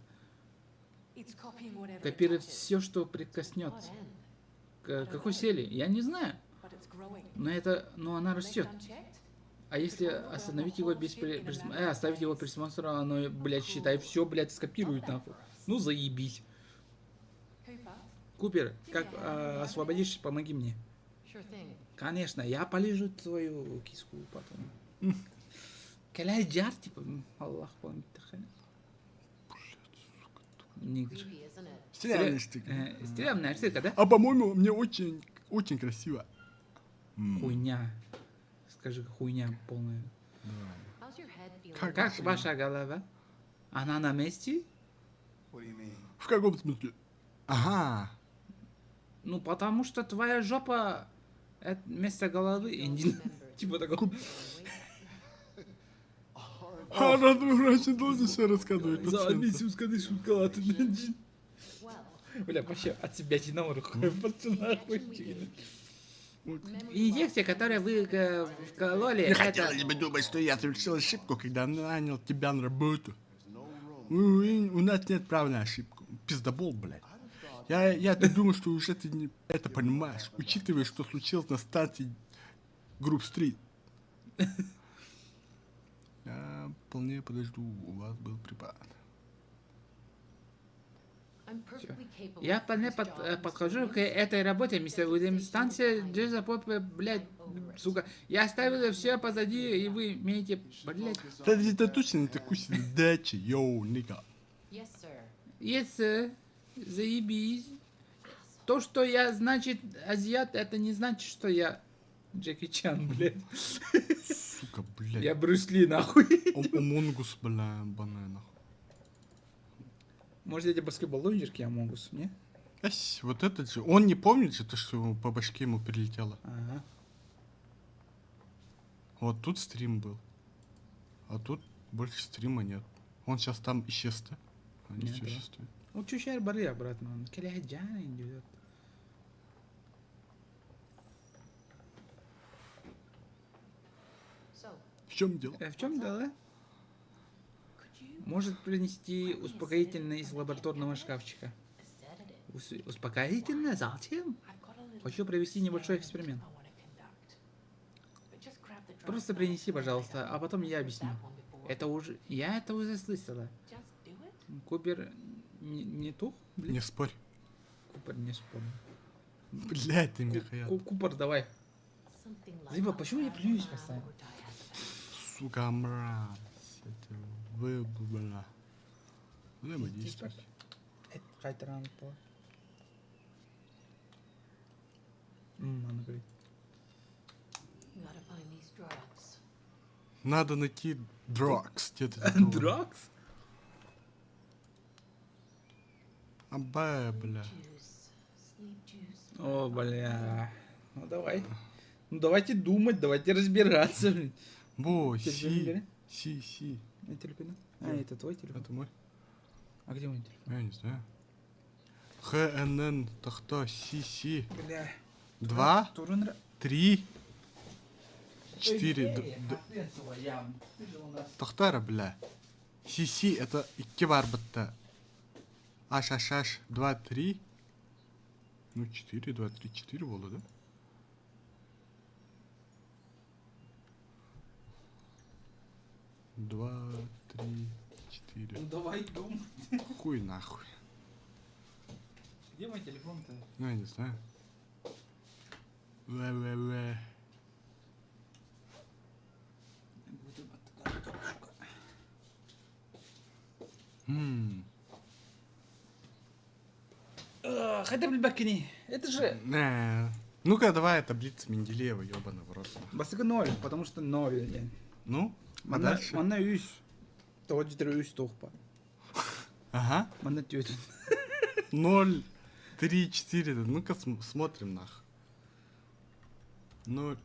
it's copying whatever it Копирует touches, все, что прикоснется. К какой цели? Я не знаю. but it's growing. Но она растет. Left unchecked, А если остановить его без оставить его присмотра, оно, блядь, считай, все, блядь, скопирует нахуй. Ну заебись. Cooper, Купер, как освободишь, помоги мне. Sure thing. Конечно, я полежу твою киску потом. Каляй джар, типа, Аллах помнит. Нигр. Creepy, isn't it? Стрелянный штык. Стрёмная штука, да? А по-моему, мне очень, очень красиво. Хуйня. Скажи, хуйня полная. How's your head feeling? Как ваша голова? Она на месте? В каком смысле? Ага. Ну, потому что твоя жопа это вместо головы. Типа такого. А разве врач не должен все рассказывать пациенту? сказать шоколад. Well, Бля, вообще от себя тянул рукой. Пацана хуй. memory Инъекция, которую вы вкололи, Не хотела это... бы думать, что я совершил ошибку, когда нанял тебя на работу. У нас нет права на ошибку. Пиздобол, блядь. Я-то думаю, что уже ты это понимаешь, учитывая, что случилось на станции Групп-стрит. Я вполне подожду, у вас был препарат. I'm perfectly capable Я of вполне this job, Mr. подхожу к Williams. этой работе, мистер Уильямс. Станция Джеза Поп, блядь, сука. Я оставила все позади, и вы имеете, блядь... Это точно не такой себе дачи, йоу, нига. Yes, sir. Yes, заебись. То, что я, значит, азиат, это не значит, что я Джеки Чан, блядь. Сука, блядь. Я Брюс Ли, нахуй. Омонгус, бля, бананах. Может, эти баскетбол-лузерки Амогус, не? Эсь, вот этот же. Он не помнит же то, что по башке ему прилетело. Ага. Вот тут стрим был. А тут больше стрима нет. Он сейчас там исчез-то. Не Нет, да. существует. Ну, чуть-чуть бары обратно. Каляджан идет. So, В чем дело? В чем дело? could you Может принести успокоительное из лабораторного шкафчика. a sedative. Успокоительное? Зачем? I've got a little Хочу провести небольшой эксперимент. I want to conduct. But just grab the Просто drugs принеси, now. пожалуйста, а потом я объясню. That one before. Это уже... Я это уже слышала. Just do it. Купер не тух? Блин, Не спорь. Купер не спорю. Блядь, ты, Михаил. Купер, давай. Something like Зиба, почему я плююсь Or постоянно? diazepam. Сука, мразь. Это вы, бля. Взаимодействуйте. Это кайтаран по. Она говорит. You gotta find these drugs. Надо найти дракс. Где-то такого. Дракс? Абая, бля. Juice. Sleep juice. О, бля. Ну давай. Ну давайте думать, давайте разбираться. блин. Во, Телефон си. бери. Си. На телефоне? А, это твой телефон? Это мой? А где мой телефон? Я не знаю. ХНН, тахта, си. Бля. 2, Турунра. 3, 4. Тахтара, бля. Си, это икки бар бітті. Аш, 2, 3. Ну, 4, 2, 3, 4 было, да? Два, 3, 4. Ну давай думай. Хуй нахуй. Где мой телефон-то? Ну, я не знаю. Уэ. Хотя бы бакини. Это же... Ну-ка, давай таблица Менделеева, ёбаный в рот. Басыка 0, потому что 0. Ну, а Манна дальше? 100. Тоді 3 тухпа. Ага. Манна тётя. 0, 3, 4. Ну-ка, смотрим нах. 0,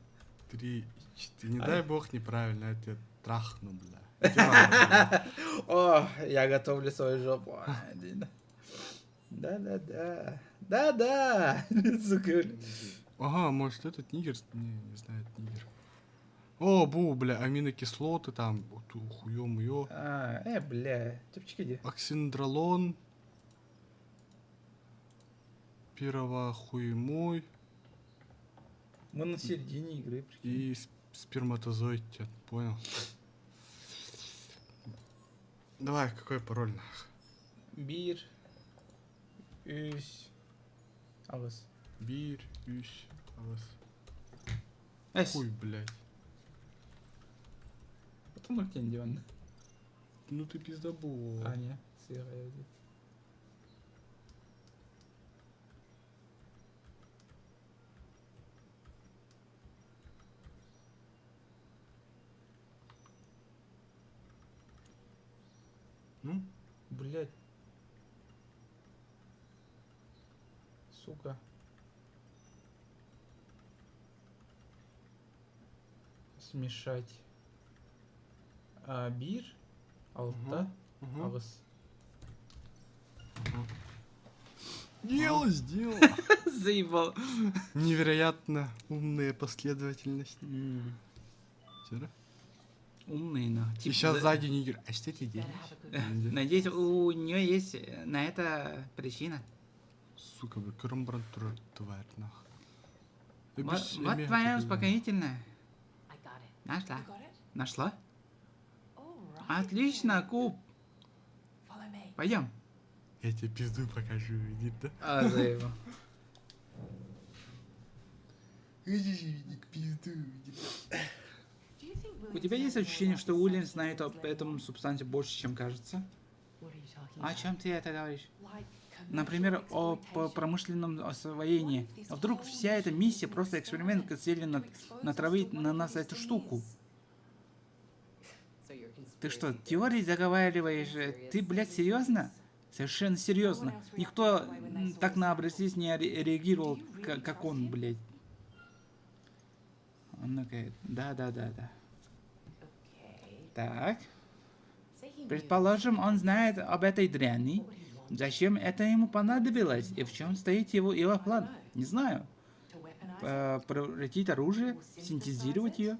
3, 4. Не дай бог неправильно, я тебя трахну, бля. Иди нахуй. О, я готовлю свою жопу. Да-да-да. Да-да. Сука. Ага, может этот нигер? Не знаю, это нигер. О, бля, аминокислоты там, хуё-муё. Бля. Тупчики иди. Оксиндролон. Пировохуемой. Мы на середине игры. прикинь. И сперматозоид, понял? Давай, какой пароль нах? Бир. Üs. Ağız. Бир, üç, авас. Эс. Хуй, блядь. Потом ногтень диван. Ну ты пиздобол. А, не. Сыграю. Ну? Блять. Сука. Смешать. Бир. Алта. Авас. Сделал. Заебал. Невероятно умная последовательность. Всё, да? Умный, на. И сейчас сзади нигер. А что ты делаешь? Надеюсь, у нее есть на это причина. Сука, бля, Кромбран тварь, нах. Вот твоя успокоительная. I got it. Нашла. You got it? Нашла? All right. Отлично, Куб. Follow me. Пойдем. Я тебе пизду покажу, иди, да? Заебал. Do you think У тебя есть ощущение, что Уильям знает об этом субстанции больше, чем кажется? What are you talking О about? чем ты это говоришь? Like Например, о промышленном освоении. А вдруг вся эта миссия просто эксперимент, хотели натравить на нас эту штуку? Ты что, теории заговариваешь? Ты, блядь, серьезно? Совершенно серьезно. Никто так на образец не реагировал, как он, блядь. Он такой, да. Okay. Так, Say he knew. предположим, он знает об этой дряни. What would he want? Зачем это ему понадобилось? И в чем стоит его план? Не знаю. To weaponize it? Превратить оружие, синтезировать ее.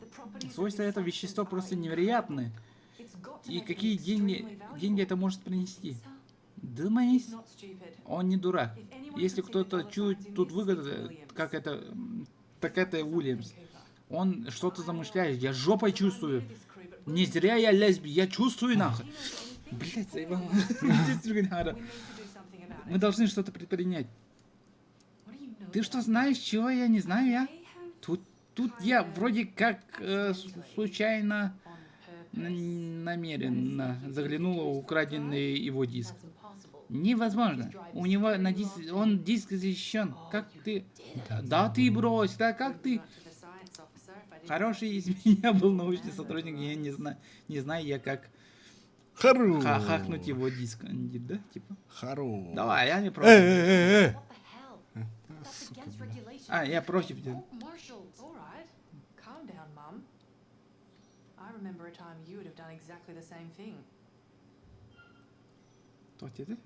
The properties of Свойства this этого substance вещества are просто incredible. невероятны. It's got to И make какие it extremely деньги valuable. это может принести? So, Думаешь, he's not stupid. он не дурак. If anyone Если can see the кто-то dollar чует signs in тут this, выгоду, it's Williams. как это, так это Something, Уильямс. Cooper. Он что-то замышляет, я жопой I чувствую. knew this crew, but Не зря я лесби, я чувствую he нахуй. knows anything. Блять, заебал. We need to do something about Мы it. должны что-то предпринять. What do you know Ты что, about знаешь, чего я не знаю я? it? They have Тут я вроде как случайно on purpose. намеренно заглянула в украденный его диск. That's impossible. Невозможно. У него на он диск защищен. Как ты? Да ты брось, да как ты? Much of a science officer if I didn't Хороший из меня был научный сотрудник, я не знаю я как Хару. хахнуть его диск. Да, типа. Хару. Давай, я не против. What the hell? That's against regulations. Я против. Court martials. All right. Calm down, Mum. I remember a time you would have done exactly the same thing. Кто это?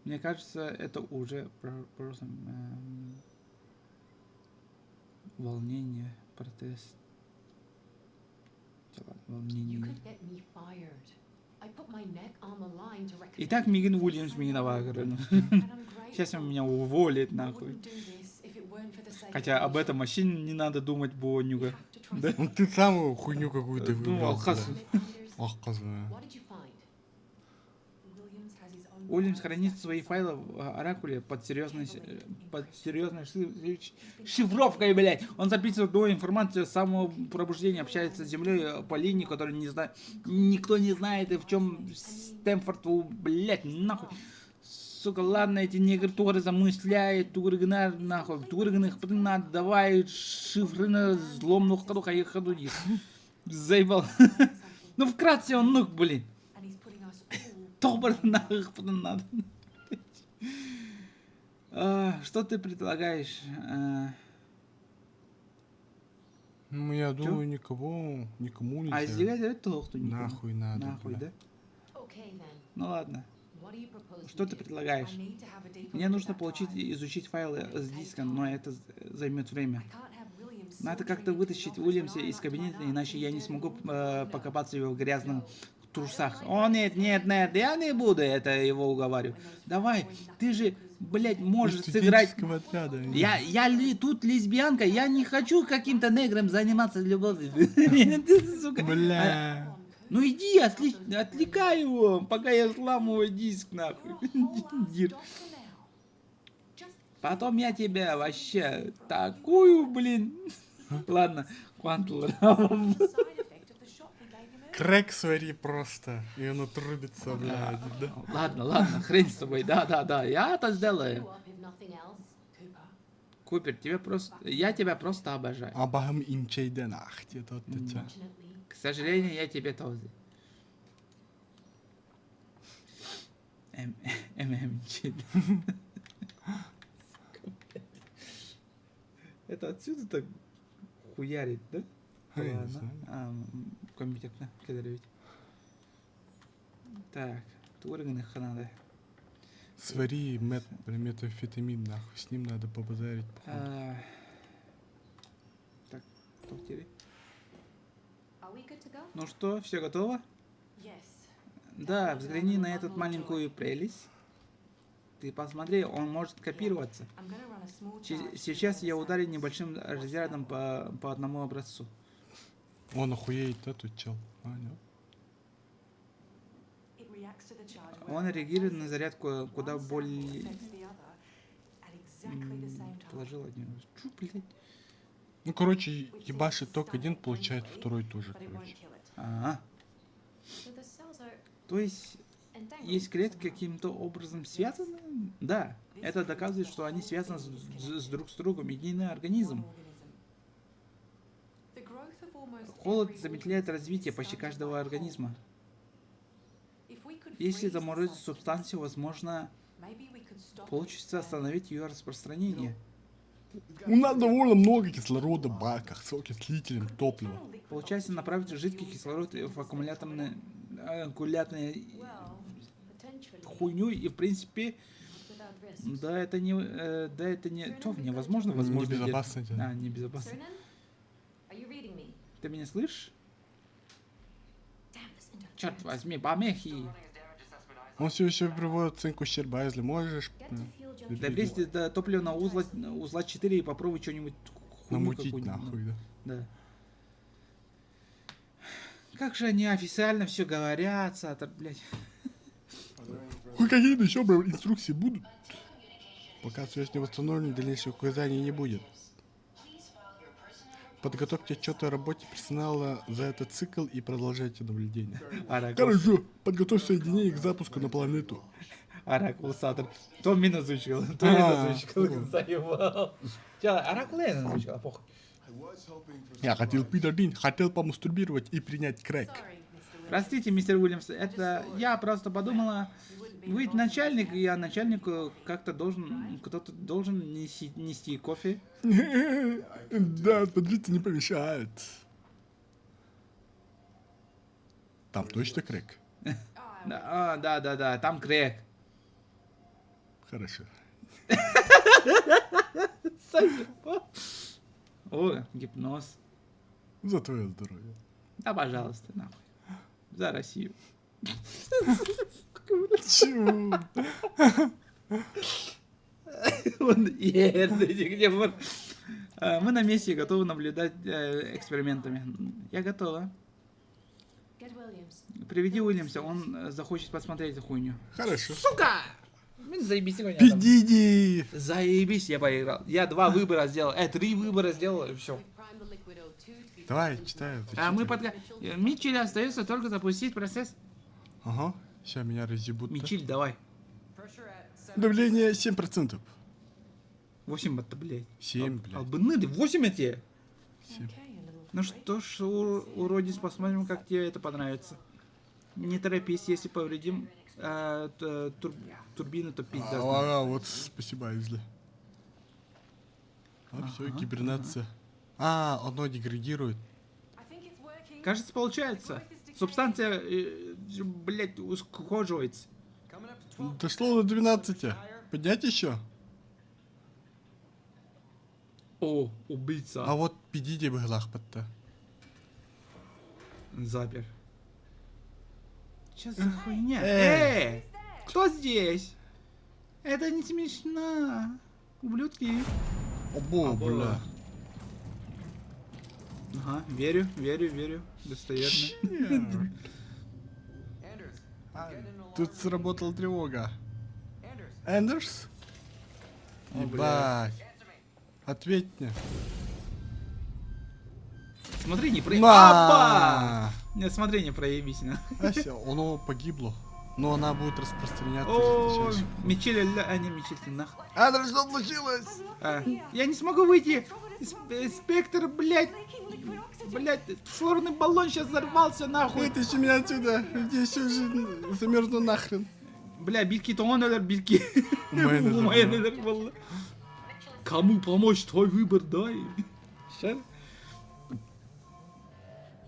Мне кажется, это уже просто волнение, протест. You Волнение. could get me fired. I put my neck on the line to recommend. Итак, Меган Уильямс меня And I'm Сейчас он grateful. меня уволит I нахуй. wouldn't do this if it weren't for the sake Хотя of об этом вообще не надо думать, You Бонюга. have to trust Да? me. Ну ты самую хуйню какую-то Ну, выбрал. алхас. бля. Алхас, да. What did you find? Williams has his own Уильямс хранит свои файлы в Оракуле под серьезной шифровкой, блядь. Он записывает новую информацию с самого пробуждения, общается с Землей по линии, которую никто не знает, и в чем Стэнфорд, блядь, нахуй. Сука, ладно, эти негры тоже замышляют, тургна, нахуй, тургных надо, давай, шифры на злом, ну, ходу, заебал. Ну, вкратце он нук, блин. And he's putting us all Тобр нахуй, надо. Что ты предлагаешь? Ну, я думаю, никому А нельзя. сделать это кто никому. Нахуй надо, Нахуй, бля. да? Okay then. Ну ладно. What do you propose? Что we ты do? предлагаешь? I need to have a deeper Мне look нужно at that получить drive. изучить файлы с диска, но это займет время. I can't have William Надо sauntering как-то into the вытащить office Уильямса when I из like to кабинета, find out иначе if я he's не dead смогу or not. покопаться в его грязном трусах. О, нет, я не буду это его уговаривать. Давай, ты же, блядь, можешь сыграть... Студенческого отряда. Я тут лесбиянка, я не хочу каким-то негром заниматься любовью. Ты, сука. Бля. Ну иди, отвлекай его, пока я взламываю диск, нахуй. Дир. Потом я тебя вообще такую, блин. Ладно, Quantum Realm. Side effect of the shot we gave him earlier. Крэк свари просто, и оно трубится, блядь, да? Ладно, хрень с тобой, да, я это You сделаю. up if nothing else. Cooper, Купер, я тебя просто обожаю. Абахам инчейден ахти, тот ты чё. Fortunately, К сожалению, я тебе тоже. ММЧ. Это отсюда так хуярит, да? Я не Ладно. знаю. Компьютер, кадрить. Так, турганы ханада. Свари метамфетамин, нахуй, с ним надо побазарить, походу. Так, повтори. are we good to go? Ну что, все готово? yes. Да, взгляни на эту маленькую прелесть. Ты посмотри, он может копироваться. I'm gonna run a small charge Сейчас through я the ударю samples. небольшим разрядом по одному образцу. Он охуеет, да, тут чел? А, нет? It reacts to the charge Он wherever it реагирует does. на зарядку куда One sample более... affects the other at exactly the same time. Положил один. Чу, блядь. Ну, короче, ебашит только один, получает второй тоже, But it won't короче. kill it. Ага. So the cells are То есть entangled. есть клетки каким-то образом связаны? Да. Это доказывает, что они связаны с друг с другом. Единый организм. One organism. The growth of almost Холод every замедляет organism развитие is почти stunted каждого by организма. cold. If we could Если freeze the заморозить substance, субстанцию, возможно, maybe we could stop it получится and остановить ее распространение. У нас довольно много кислорода в баках с окислителем топлива. channel liquid Получается направить жидкий кислород в аккумуляторные well, Potentially хуйню, и в принципе, without risks. да, это не, то невозможно, возможно. Небезопасно где-то. делать. Небезопасно. Cernan, are you reading me? Ты меня слышишь? Damn this interference. Черт возьми, помехи. Он все еще приводит оценку ущерба, если можешь, Get to fuel junction. Доберись до топливного узла 4 и попробуй что-нибудь хуйню намутить какую-нибудь. нахуй, да. Да. Как же они официально все говорят, Сатор, блядь. Хуй какие-то еще, бро, инструкции будут. Пока связь не восстановлена, дальнейших указаний не будет. Подготовьте отчеты о работе персонала за этот цикл и продолжайте наблюдение. Хорошо, подготовь соединение к запуску на планету. Оракул, Сатор. То меня озвучил, то меня озвучил. Заебал. Чё, Оракул я озвучил, а похуй. Я хотел пить один, хотел помастурбировать и принять крэк. sorry, Mr. Williams. Простите, мистер Уильямс, это я просто подумала, вы ведь начальник, я начальнику как-то должен, кто-то должен нести кофе. Да, смотрите, не помешает. Там точно крэк? Да, там крэк. Хорошо. О, гипноз. За твое здоровье. Да, пожалуйста, нахуй. За Россию. Чего? Мы на месте готовы наблюдать экспериментами. Я готова. Get Williams. Приведи Уильямса, он захочет посмотреть эту хуйню. Хорошо. Сука! Блин, заебись сегодня. там. Пидиди! Заебись, я поиграл. Я 2 выбора сделал. 3 выбора сделал, и все. Prime the liquid O2 to be Давай, читай. А мы под... Мичель остается только запустить процесс. Ага, сейчас меня разъебут. Мичель, давай. pressure at 7. Давление 7%. 8 это, блядь. 7, блядь. Албаны, 8 эти. Okay, a little Ну что ж, уродец, посмотрим, как тебе это понравится. Не торопись, если повредим турбину, то пиздец. Вот спасибо, Айзли. А все, гибернация. Оно деградирует. I think it's working. Кажется, получается. Субстанция, блядь, ускоживается. Дошло до 12. Поднять еще? О, убийца. А вот пидиди бы глахпатта. Запер. Что за хуйня? Эй! Кто здесь? Это не смешно. Ублюдки. Обо, бля. Ага, верю. Достоверно. Тут сработала тревога. Эндерс? О, Ебать. Ответь мне. Смотри, не проебись. Опа! На! Нет, смотри, не проебись. Ася, оно погибло. Но она будет распространяться. О, жесточайше. Мичель, не Мичель, ты нахуй. Эндерс, что случилось? Я не смогу выйти. Спектр, блядь. Блядь, кислородный баллон сейчас взорвался, нахуй. Вытащи меня отсюда. Здесь уже замерзну нахрен. Бля, битки тоннелер, битки. Менеджер, Менеджер, wallah. Кому помочь, твой выбор, дай. Ща.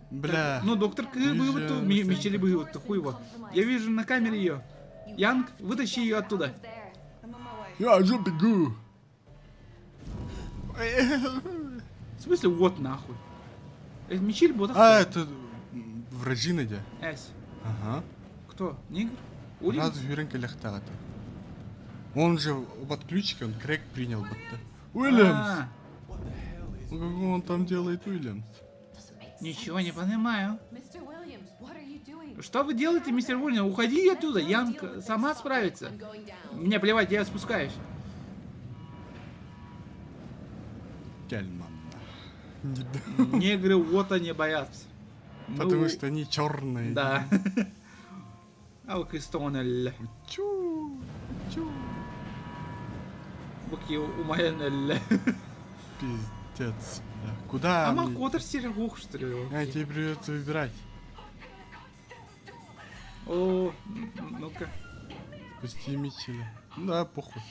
Бля. Ну, доктор вывод, то Мичели вывод, то хуй его. Я вижу на камере ее. Янг, вытащи ее оттуда. There. I'm on my way. Я уже бегу. В смысле, вот нахуй. Мичель будет. Это врачи надя. Эс. Ага. Кто? Нигр? Улин? Раз Юренко ляхтата. Он же под ключиком, он крэк принял будто. Уильямс! А, Ну, как он там делает Уильямс? ничего не понимаю. Mr. Williams, what are you doing? Что вы делаете, мистер Уильям? Уходи оттуда, Янг сама справится. I'm going down. Мне плевать, я спускаюсь. Кельман. Негры вот они боятся. Потому Ну, что они черные. Да. Алкистонель. Чу, чу. Буки умайнель. Пиздец. Бля. Куда? А мне? Макотер серегух, что ли? Тебе придется выбирать. О, ну-ка. Спусти Митчеля. Да, похуй.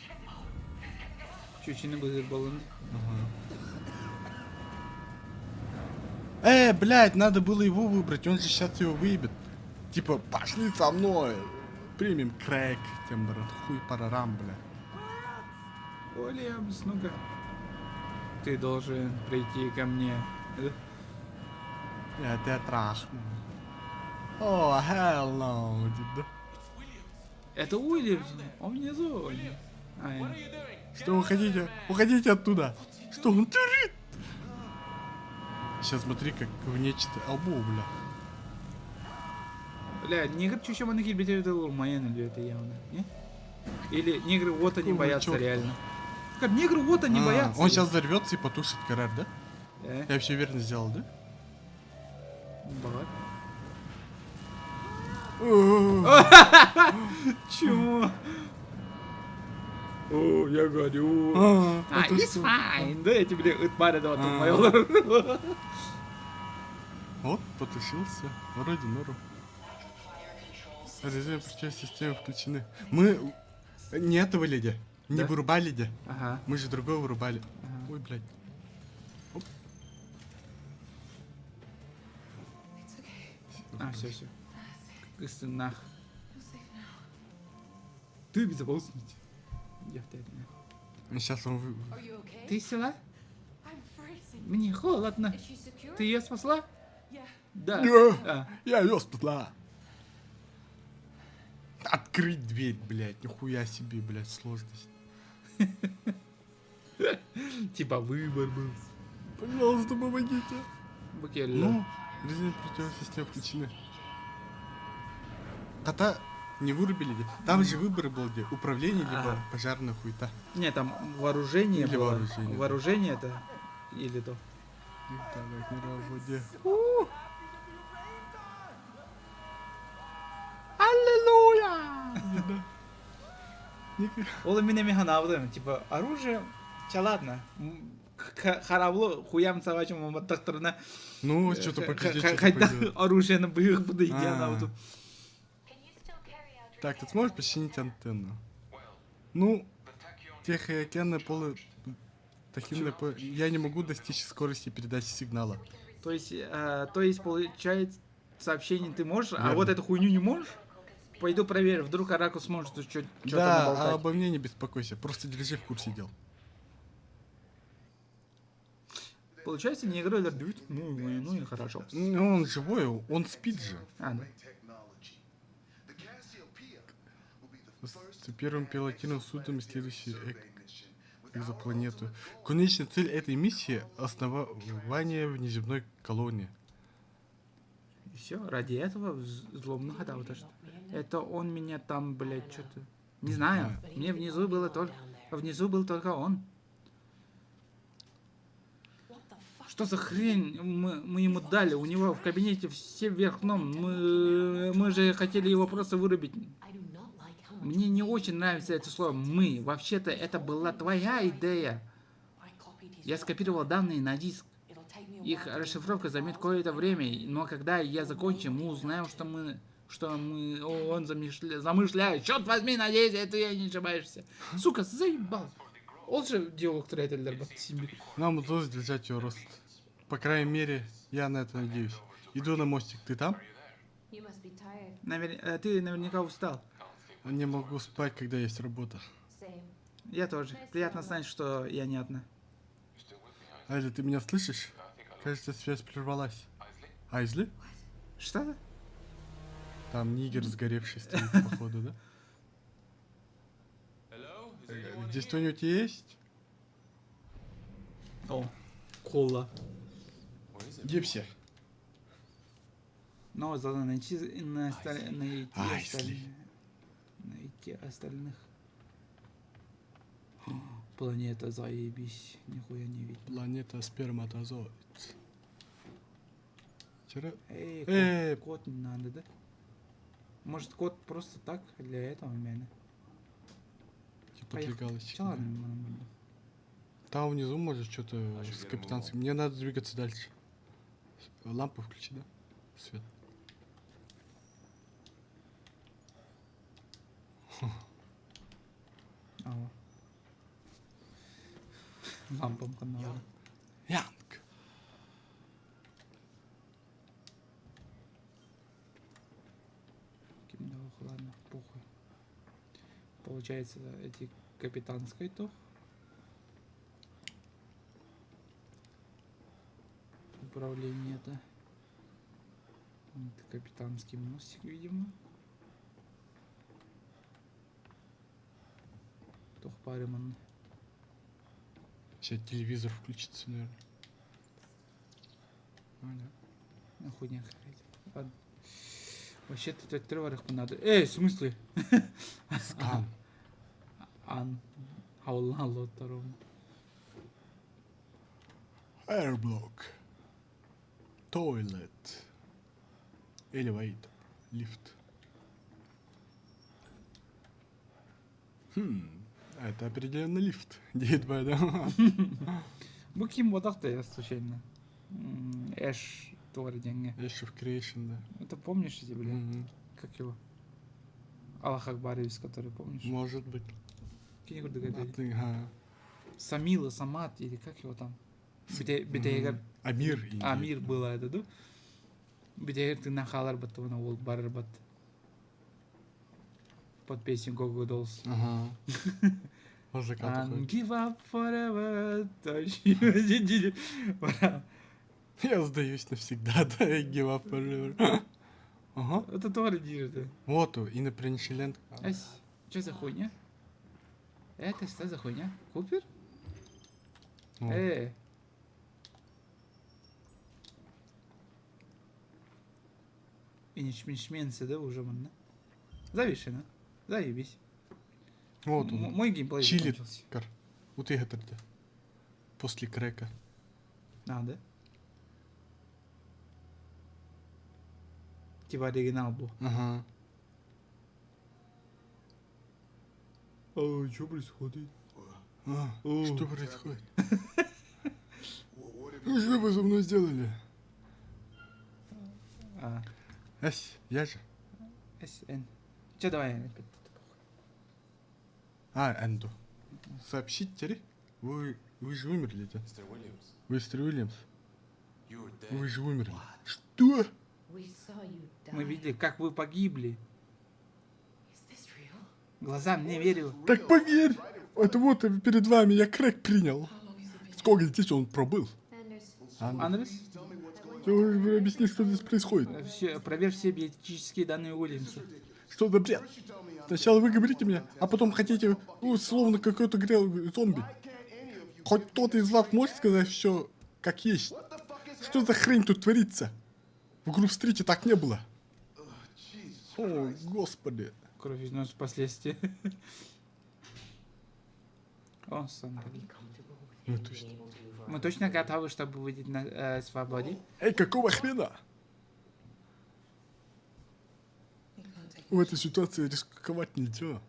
Чучины бы баллон. Блядь, надо было его выбрать, он же сейчас его выебет. Типа, пошли со мной. Примем крэк, тем баран. Хуй парарам, бля. Уильямс, ну-ка. Ты должен прийти ко мне. Я тебя трахну. О, hell no, деда. Это Уильямс. Он внизу. Ай. Что вы хотите? Уходите оттуда. Что он тырит? Сейчас смотри, как в нечто. Албу, бля. Бля, негр чуть-чуть манеки битве это Майен или это явно, не? Или негры вот они Какого боятся чёрта? реально. Как негры вот они боятся. Он сейчас взорвется и потушит карар, да? Да. Я все верно сделал, да? Бак. О, Чего? О, я говорю. это It's что? fine. Да, я тебе отпарю до А. моего. Вот, потушился. Вроде норм. Резервные причины системы включены. Мы не этого леди. Не Да? вырубали, де. Ага. Мы же другого вырубали. Ой, блядь. Оп. It's okay. А, все. Нах. You're safe now. Ты безопасность. Я в тебе. Сейчас он Are you okay? Ты села? I'm freezing. Мне холодно. Is she secure? Ты ее спасла? Yeah. Да. Да. А. Я ее спасла. Открыть дверь, блядь. Нихуя себе, блядь, сложность. Типа выбор был. Пожалуйста, помогите. Букель. Ну, резервные противосистемы включены. Кота не вырубили? Там же выборы был где? Управление, либо Ага. пожарная хуета. Не, там вооружение Или было. вооружение, да. Вооружение это или то. Так, мира в воде. Аллилуйя! Ол эмне мен ханабдым, типа оружие, ча ладно. Хараблы хуям савачым маматтактарына. Ну, вот что-то покажи, что-то Кайда поделать. оружиені быйык буды иди А. анабдым. Так, ты сможешь починить антенну? Ну, Тихоокеанное поле... Я не могу достичь скорости передачи сигнала. То есть получается сообщение ты можешь, а Верно. вот эту хуйню не можешь? Пойду проверю, вдруг Аракус сможет тут что-то Да, а наболтать. обо мне не беспокойся, просто держи в курсе дел. Получается, не играли дают. Ну и хорошо. Ну, он живой, он спит же. А, да. С первым пилотируемым судном исследующий экзопланету. Конечная цель этой миссии — основание внеземной колонии. И все, ради этого взломно гадал то, что. Это он меня там, блядь, что-то. Не знаю. Мне внизу было только. Внизу был только он. Что за хрень мы ему дали? У него в кабинете все вверх дном. Мы же хотели его просто вырубить. I do not like how much Мне не очень нравится это слово «мы». Вообще-то это была твоя идея. I copied his Я work. скопировал данные на диск. It'll take me a Их while to расшифровка work займет out какое-то время, но когда я закончу, мы узнаем, он замышляет. Черт возьми, надеюсь, это я не ошибаешься. Сука, заебал. Он же диалог тратили себе. Нам удалось держать его рост. По крайней мере, я на это надеюсь. Иду на мостик, ты там? you must be tired. Ты наверняка устал. Не могу спать, когда есть работа. Same. Я тоже. Приятно знать, что я не одна. Айзли, ты меня слышишь? Кажется, связь прервалась. Айзли? Что? Там нигер сгоревший стоит, походу, да? Здесь кто-нибудь есть? О, кола. Где все? Но надо найти Айсли. найти остальных. Планета, заебись. Нихуя не видно. Планета сперматозоид. Вчера... Эй, кот не надо, да? Может, кот просто так для этого, именно? Типа для галочки. Чё, да. ладно, Там внизу может что-то с капитанским. Мне надо двигаться дальше. Лампу включи, да? Свет. Ага. Лампам канала. Янг. Киндалах, ладно, похуй. Получается, эти капитанской то. Управление это. Это капитанский мостик, видимо. Тох париман. Сейчас телевизор включится, наверное. Нахуй не охренеть. Ладно. Вообще-то тут треварах надо. Эй, в смысле? Скан. Ан. Аулало второму. Airblock. Toilet. Elevator. Лифт. Это определенно лифт. Дедбай, да? Буким вот так я случайно. Эш Тординге. Ash of Creation, да. Это помнишь эти, блин? Мгм. Как его? Аллах Акбарович, который помнишь? Может быть. Кинь его А догадайся. ты, ага. Самила, Самат, или как его там? Битейгар. Амир. и- Амир была это, да? Битейгар ты нахалар баттавана ол барар бат. Под песню Гого Долс. Ага. Он закат And уходит. give up forever. Точно. Бра. Я сдаюсь навсегда, да, и give up forever. Ага. Это твордишь. Вот, инопланетянин. Ась, что за хуйня? Это что за хуйня? Купер? Вот. И не шменся, да, уже, man? Завершено. Заебись. Вот он. Мой геймплей Чили. закончился. Кар. Вот их это. После крека. А, да? Типа оригинал был. Ага. А, что происходит? Что происходит? Что вы со мной сделали? А, Я же. СН. Че, давай. Энду. Сообщить теперь? Вы же умерли, да? Мистер Уильямс. Вы же умерли. Что? We saw you die. Мы видели, как вы погибли. Is this real? Глазам не верю. Так поверь! Это вот перед вами я крэк принял. Сколько здесь он пробыл? Anders, Андрес, Вы объясни, что здесь происходит. проверь все биотические данные Уильямса. Что за бред? Сначала вы говорите мне, а потом хотите, словно какой-то зомби. Хоть кто-то из вас может сказать все как есть? Что за хрень тут творится? В групп-стрите так не было. О, господи. Кровь из носа последствия. О, Сандали. Ну, то есть... Мы точно готовы, чтобы выйти на свободе? Эй, какого хрена? В этой ситуации рисковать нельзя.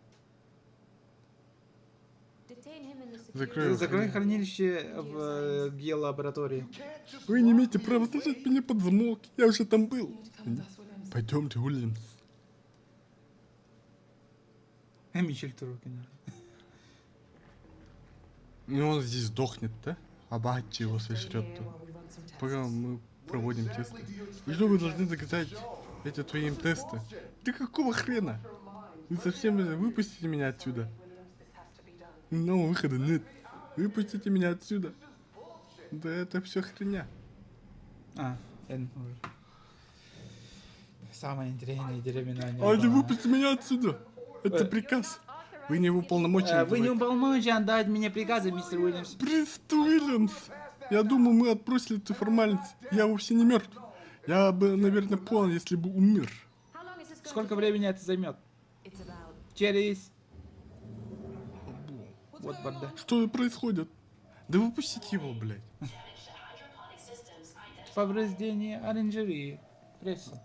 detain him in the Закрою. security. Закрой хранилище в геолаборатории. Вы не имеете права сажать меня под замок. Я уже там был. Пойдемте, Уильямс. Мичель Туро, конечно. И он здесь сдохнет, да? А Батти его сожрет. Пока мы проводим тесты. И что вы должны доказать эти твоим тесты? Да какого хрена? Вы совсем выпустите меня отсюда. Но выхода нет. Выпустите меня отсюда. Да это все хреня. А, Н уже. Самая интересная деревня. А не выпусти меня отсюда. Это приказ. Вы не уполномочены. Вы не уполномочены дать мне приказы, мистер Уильямс. Прист Уильямс. Я думал, мы отбросили эту формальность. Я вовсе не мертв. Я бы, наверное, понял, если бы умер. How long is this going Сколько to времени это займет? It's about. Через... Вот борода. Что происходит? Да выпустите его, блядь. Повреждение оранжереи. Пресса.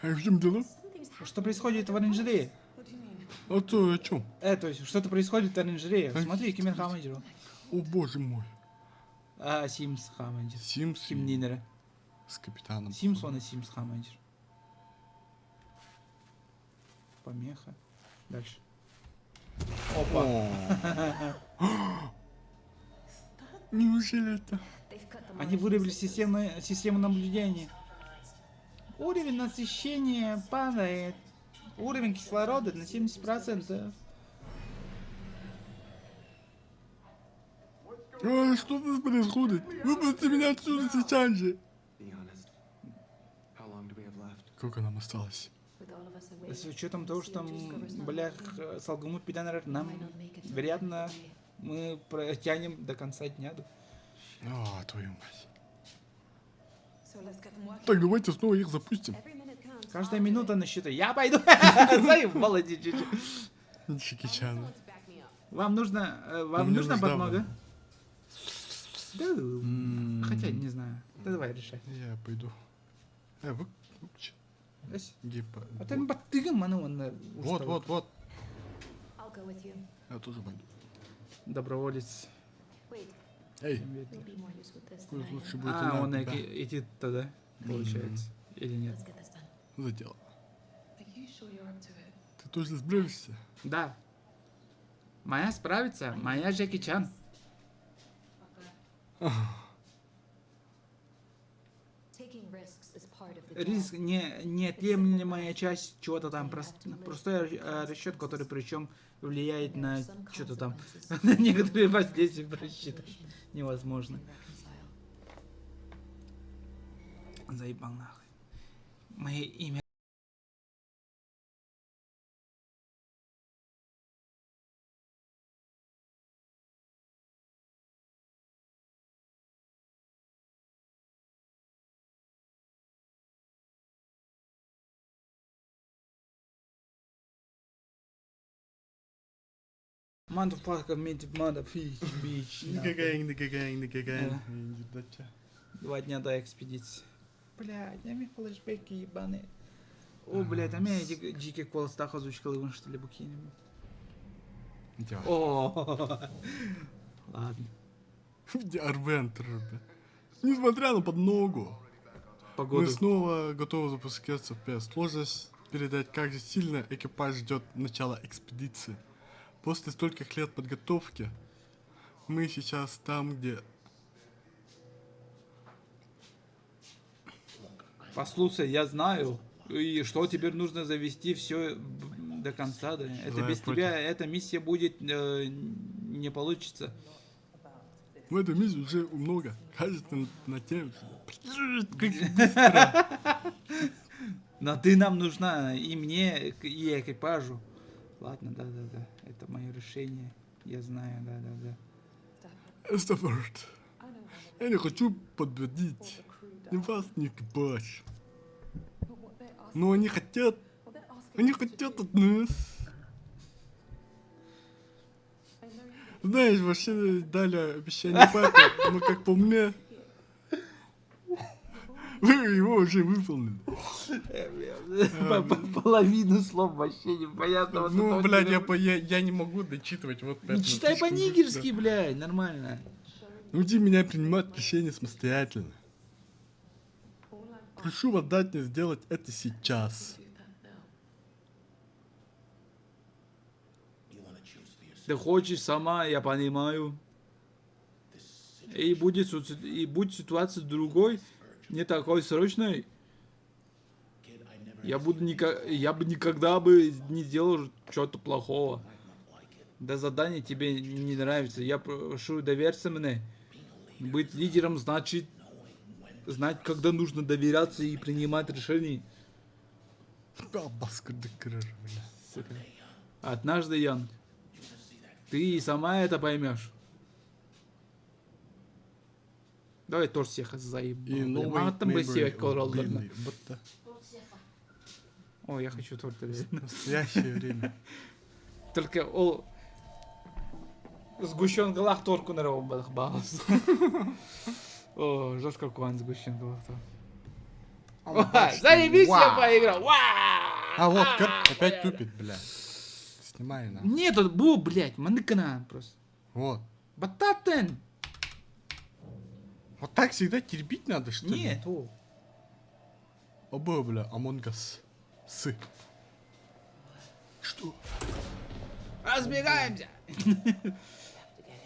А в чем дело? Что происходит в оранжерее? А то о чем? То есть, что-то происходит в оранжерее. Смотри, Кимер Хаммонджер. О боже мой. Симс Хаммонджер. Симс Ким Нинера. с капитаном. Симсон и Симс Хаммонджер. Помеха. Дальше. Опа. О. Неужели это? They've cut the Они вырубили систему наблюдения. Уровень насыщения падает. Уровень кислорода на 70%. А, что тут происходит? Выпусти меня отсюда сейчас же. Be honest. How long do we have left? Сколько нам осталось? with all of us away. С учетом того, что, блях, Салгамут Пиданер, нам, вероятно, мы протянем до конца дня. Да? О, твою мать. So let's get them working. Так, давайте снова их запустим. Every minute counts. Каждая минута на счету. Я пойду. Заебало чуть-чуть. Чики Чан. To back me up. Вам нужно, вам Мне нужна нужна подмога? Да, хотя не знаю. Да давай решай. Я пойду. Выключи. Эс. Геймпад. А ты батыгам, он Вот. I'll go with you. Я тоже пойду. Доброволец. Wait, Эй, you'll be more use with this than I лучше am. будет А, он на тебя. идти тогда, получается. Или нет? Let's get this done. За дело. Are you sure you're up to it? Ты тоже справишься? Да. Моя справится, моя Джеки Чан. Taking risks is part of the Риск job. неотъемлемая часть чего-то там, простой расчет, который причем влияет на что-то там. На некоторые воздействия просчитать невозможно. Reconcile. Заебал нахуй. Мое имя Motherfucker, bitch. Никакая. 2 дня до экспедиции. Блядь, а мне флешбеки ебаные. О, блядь, а меня эти дикие квалстах озвучкал его, что ли, букинами. О, ладно. Арбентер, ребят. Несмотря на подногу, мы Погоду. снова готовы запускаться в PS. Сложность передать, как же сильно экипаж ждет начала экспедиции. После стольких лет подготовки мы сейчас там, где... Послушай, я знаю, и что теперь нужно завести все до конца, да? Это За и без против. тебя эта миссия будет не получится. В этом мире уже много. Кажется, на тем... Но ты нам нужна, и мне, и экипажу. Ладно, да. Это мое решение. Я знаю, да. Эстафорд, я не хочу подводить ни вас, ни экипаж. Но они хотят от нас. Знаешь, вообще дали обещание папе, но как по мне, вы его уже выполнили. Половину слов вообще непонятно. Ну, блядь, я не могу дочитывать вот Не читай по-нигерски, блядь, нормально. Научи меня принимать решения самостоятельно. Прошу вас дать мне сделать это сейчас. Ты хочешь сама, я понимаю. И будет ситуация другой, не такой срочной. Я бы никогда бы не сделал что-то плохого. Да задание тебе не нравится. Я прошу доверься мне. Быть лидером значит знать, когда нужно доверяться и принимать решения. Сука. Однажды, Ян, ты и сама это поймешь. Давай тоже всех заебал. И новый Матом бы всех колол. Билли, будто О, я хочу торт. настоящее время. Только ол сгущенкалах торку на робах баус. О, жестко куан сгущенкалах. Заебись, я поиграл. А вот, Кэп опять тупит, бля. Снимай на. Нет, тут бу, блядь, маныкана просто. Вот. Бататен. Вот так всегда терпеть надо, что ли? Нет, о. Оба, бля, Among Us. Что? Разбегаемся.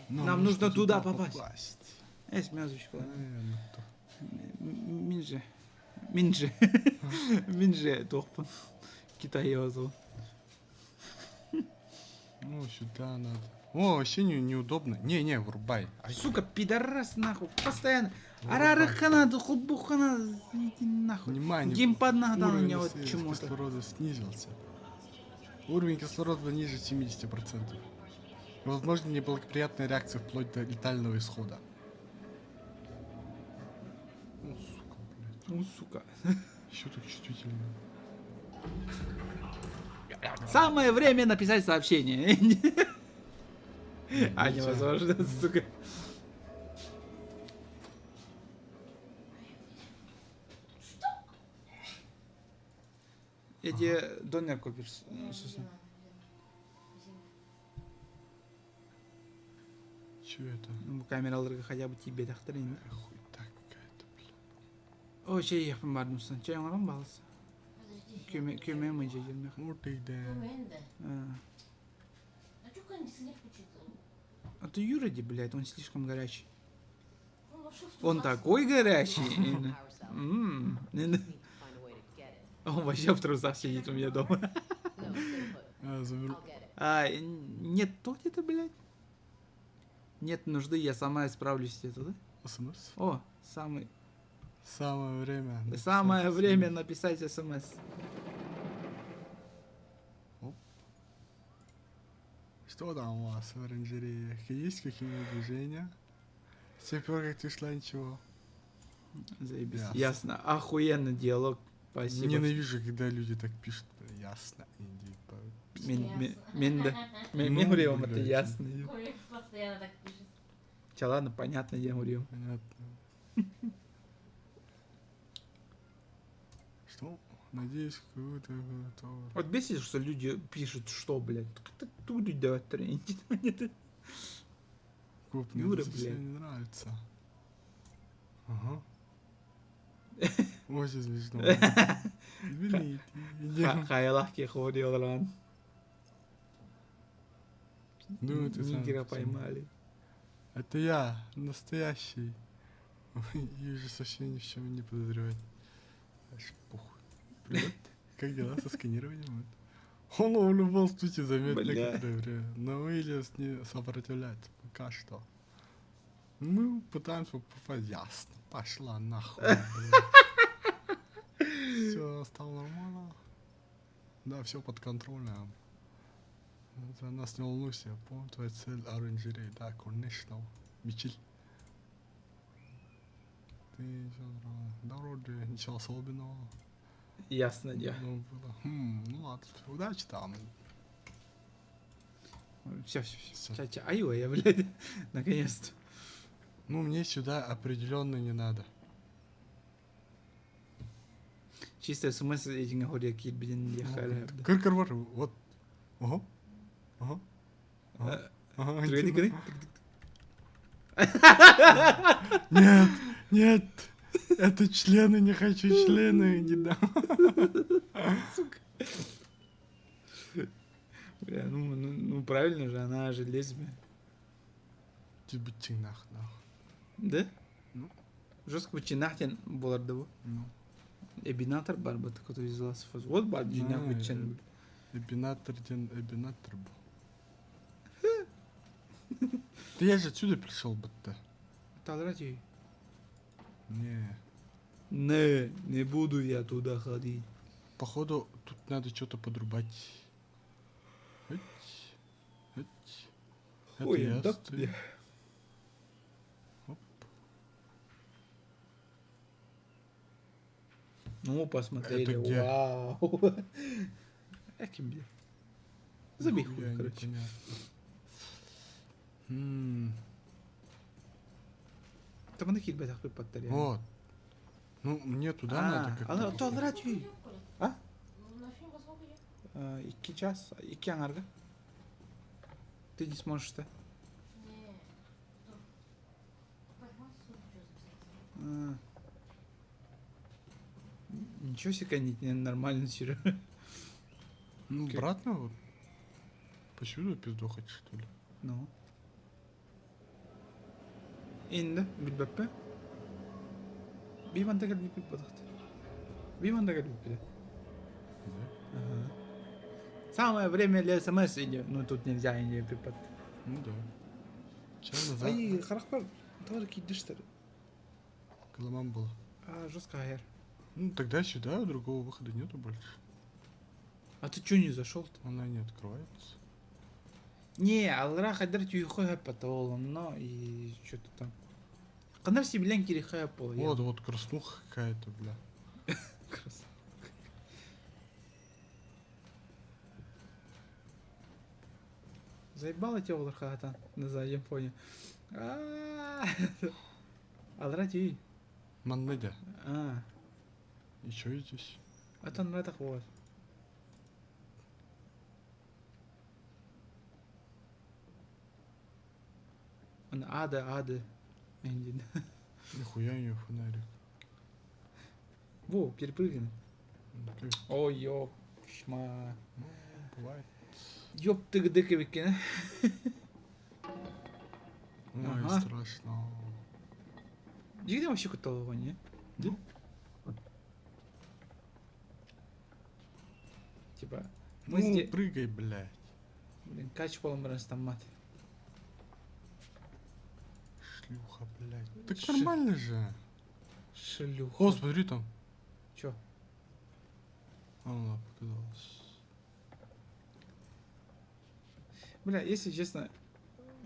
Нам нужно туда попасть. Есть мязочка. Минже. Минже, тохпан. Китай его зовут. Ну, сюда надо. О, вообще неудобно. Не, врубай. Сука, пидорас нахуй. Постоянно. Арарахана, духубухана. Иди нахуй. Внимание. Геймпад надо на Уровень него чему-то. кислорода снизился. Уровень кислорода ниже 70%. Возможно, неблагоприятная реакция вплоть до летального исхода. Ну, сука, блядь. Ну, сука. Еще так чувствительно. Самое время написать сообщение. А, невозможно, сука. Я тебе донер купишь, Сусан. Че это? Ну, камераларға хотя бы тебе тақтырайын. Хуй так какая-то, блядь. Ой, чай яқпын бардым сан. Чай алған балысы. Көме мыйжа жүрмек. Вот и да. А ты Юради, блядь, он слишком горячий. Он такой горячий. Он вообще в трусах сидит у меня дома. Нет, кто где-то, блядь? Нет нужды, я сама справлюсь с это, да? СМС? О, Самое время. самое время написать СМС. Что там у вас в оранжерее? Есть какие-нибудь движения? С тех пор, как ты шла, ничего. Заебись. Ясно. Ясно. Охуенный диалог. Спасибо. Ненавижу, когда люди так пишут. Ясно. Иди Мен гуревом, это блядь. ясно. Курик постоянно так пишет. Че, ладно, понятно, я гуревом. Понятно. Что? Надеюсь, какую-то готовы. Вот бесит, что люди пишут, что, блядь, как-то туди да тренить. Коп, мне Юра, это совсем блядь. не нравится. Ага. Очень смешно. Извините. идем. Хаялахки ходил, лан. Ну, ты сам Нигера почему? поймали. Это я, настоящий. И уже совсем ни в чем не подозревать. Аж похуй. Привет. Как дела со сканированием? Он в любом случае займет Бля. некоторое время. Но Уильямс не сопротивляется пока что. Мы пытаемся попасть. Ясно. Пошла нахуй. Все стало нормально. Да, все под контролем. За нас не волнуйся. Я помню твоя цель оранжерей. Да, конечно. Мичель. Ты все нормально. Да, вроде ничего особенного. Ясно, дело. Ну, было. Ну ладно, удачи там. Все. Всё. Ча-ча. Аю, я, блядь, наконец-то. Ну, мне сюда определенно не надо. Чисто смысл этих ходят кит, блин, ехали. Кыркыр бар, вот. Ага. Ага. Ага. Ага. Трыгы-трыгы. Нет, нет. Это члены, не хочу члены, не дам. Бля, ну правильно же, она же лесбия. Тебе чинах, нахуй. Да? Ну. Жестко чинахтен боларды бу. Ну. Эбинатор бар бу, который из ласов. Вот бар чинах Да, бычен. Эбинатор был. Да я же отсюда пришел бы-то. Талрати. Не. Не буду я туда ходить. Походу, тут надо что-то подрубать. Эть, эть. Это Ой, я да, стою. Оп. Ну, посмотрели. Это где? Вау. Эким, бля. Забей Нихуя хуй, короче. непонятно. Там на кит бетах подтаря. Вот. Ну, мне туда надо как-то. Ана талрати. А? На фильм во сколько идет? 2 час, 2 анарга. Ты не сможешь-то. Не. Поймать что записаться. Ничего себе, не нормально все. Ну, Окей. обратно вот. Посюда пиздохать, что ли? Ну. Инда, билбеппе. Биван тагар бипи подахт. Биван тагар бипи. Ага. Самое время для СМС идет. Ну тут нельзя не припад. Ну да. Чем назад? Ай, харахпар. Тоже кидишь-то. Коломан было. Жестко айр. Ну, тогда сюда другого выхода нету больше. А ты чё не зашел-то? Она не открывается. Не, алра хадр тюйхой хэппатол, но и что-то там. Канар сиблян кири хэппол. Вот краснуха какая-то, бля. Заебало тебя улархата на заднем фоне. Алра тюй. Маннедя. А, И чё здесь? это на это хвост. Он ады. Эндин. Нихуя не фонарик. Во, перепрыгнем. Ну, как? Ой, ёп, шма. Ну, бывает. Ёп, ты где викина? Ой, Ага. страшно. Где вообще котолова, не? Да? Типа, мы Ну, здесь... прыгай, блядь. Блин, кач полом раз там мат. Шлюха, блядь. Так Ш- нормально же. Шлюха. О, смотри там. Чё? Она показалась. Бля, если честно,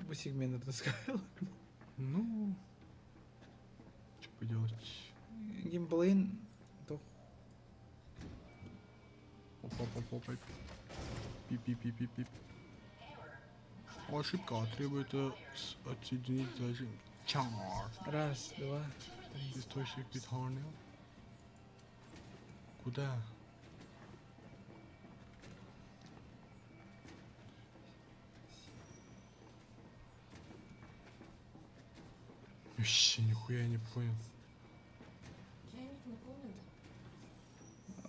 бы сегмент отыскал. Ну, что поделать? Геймплей, то Опа. Пип-пип-пип-пип-пип. Ошибка. Требует отсоединить зажим. Чар. Раз, два. Источник питания. Куда? Вообще нихуя не понял. Чайник наполнен.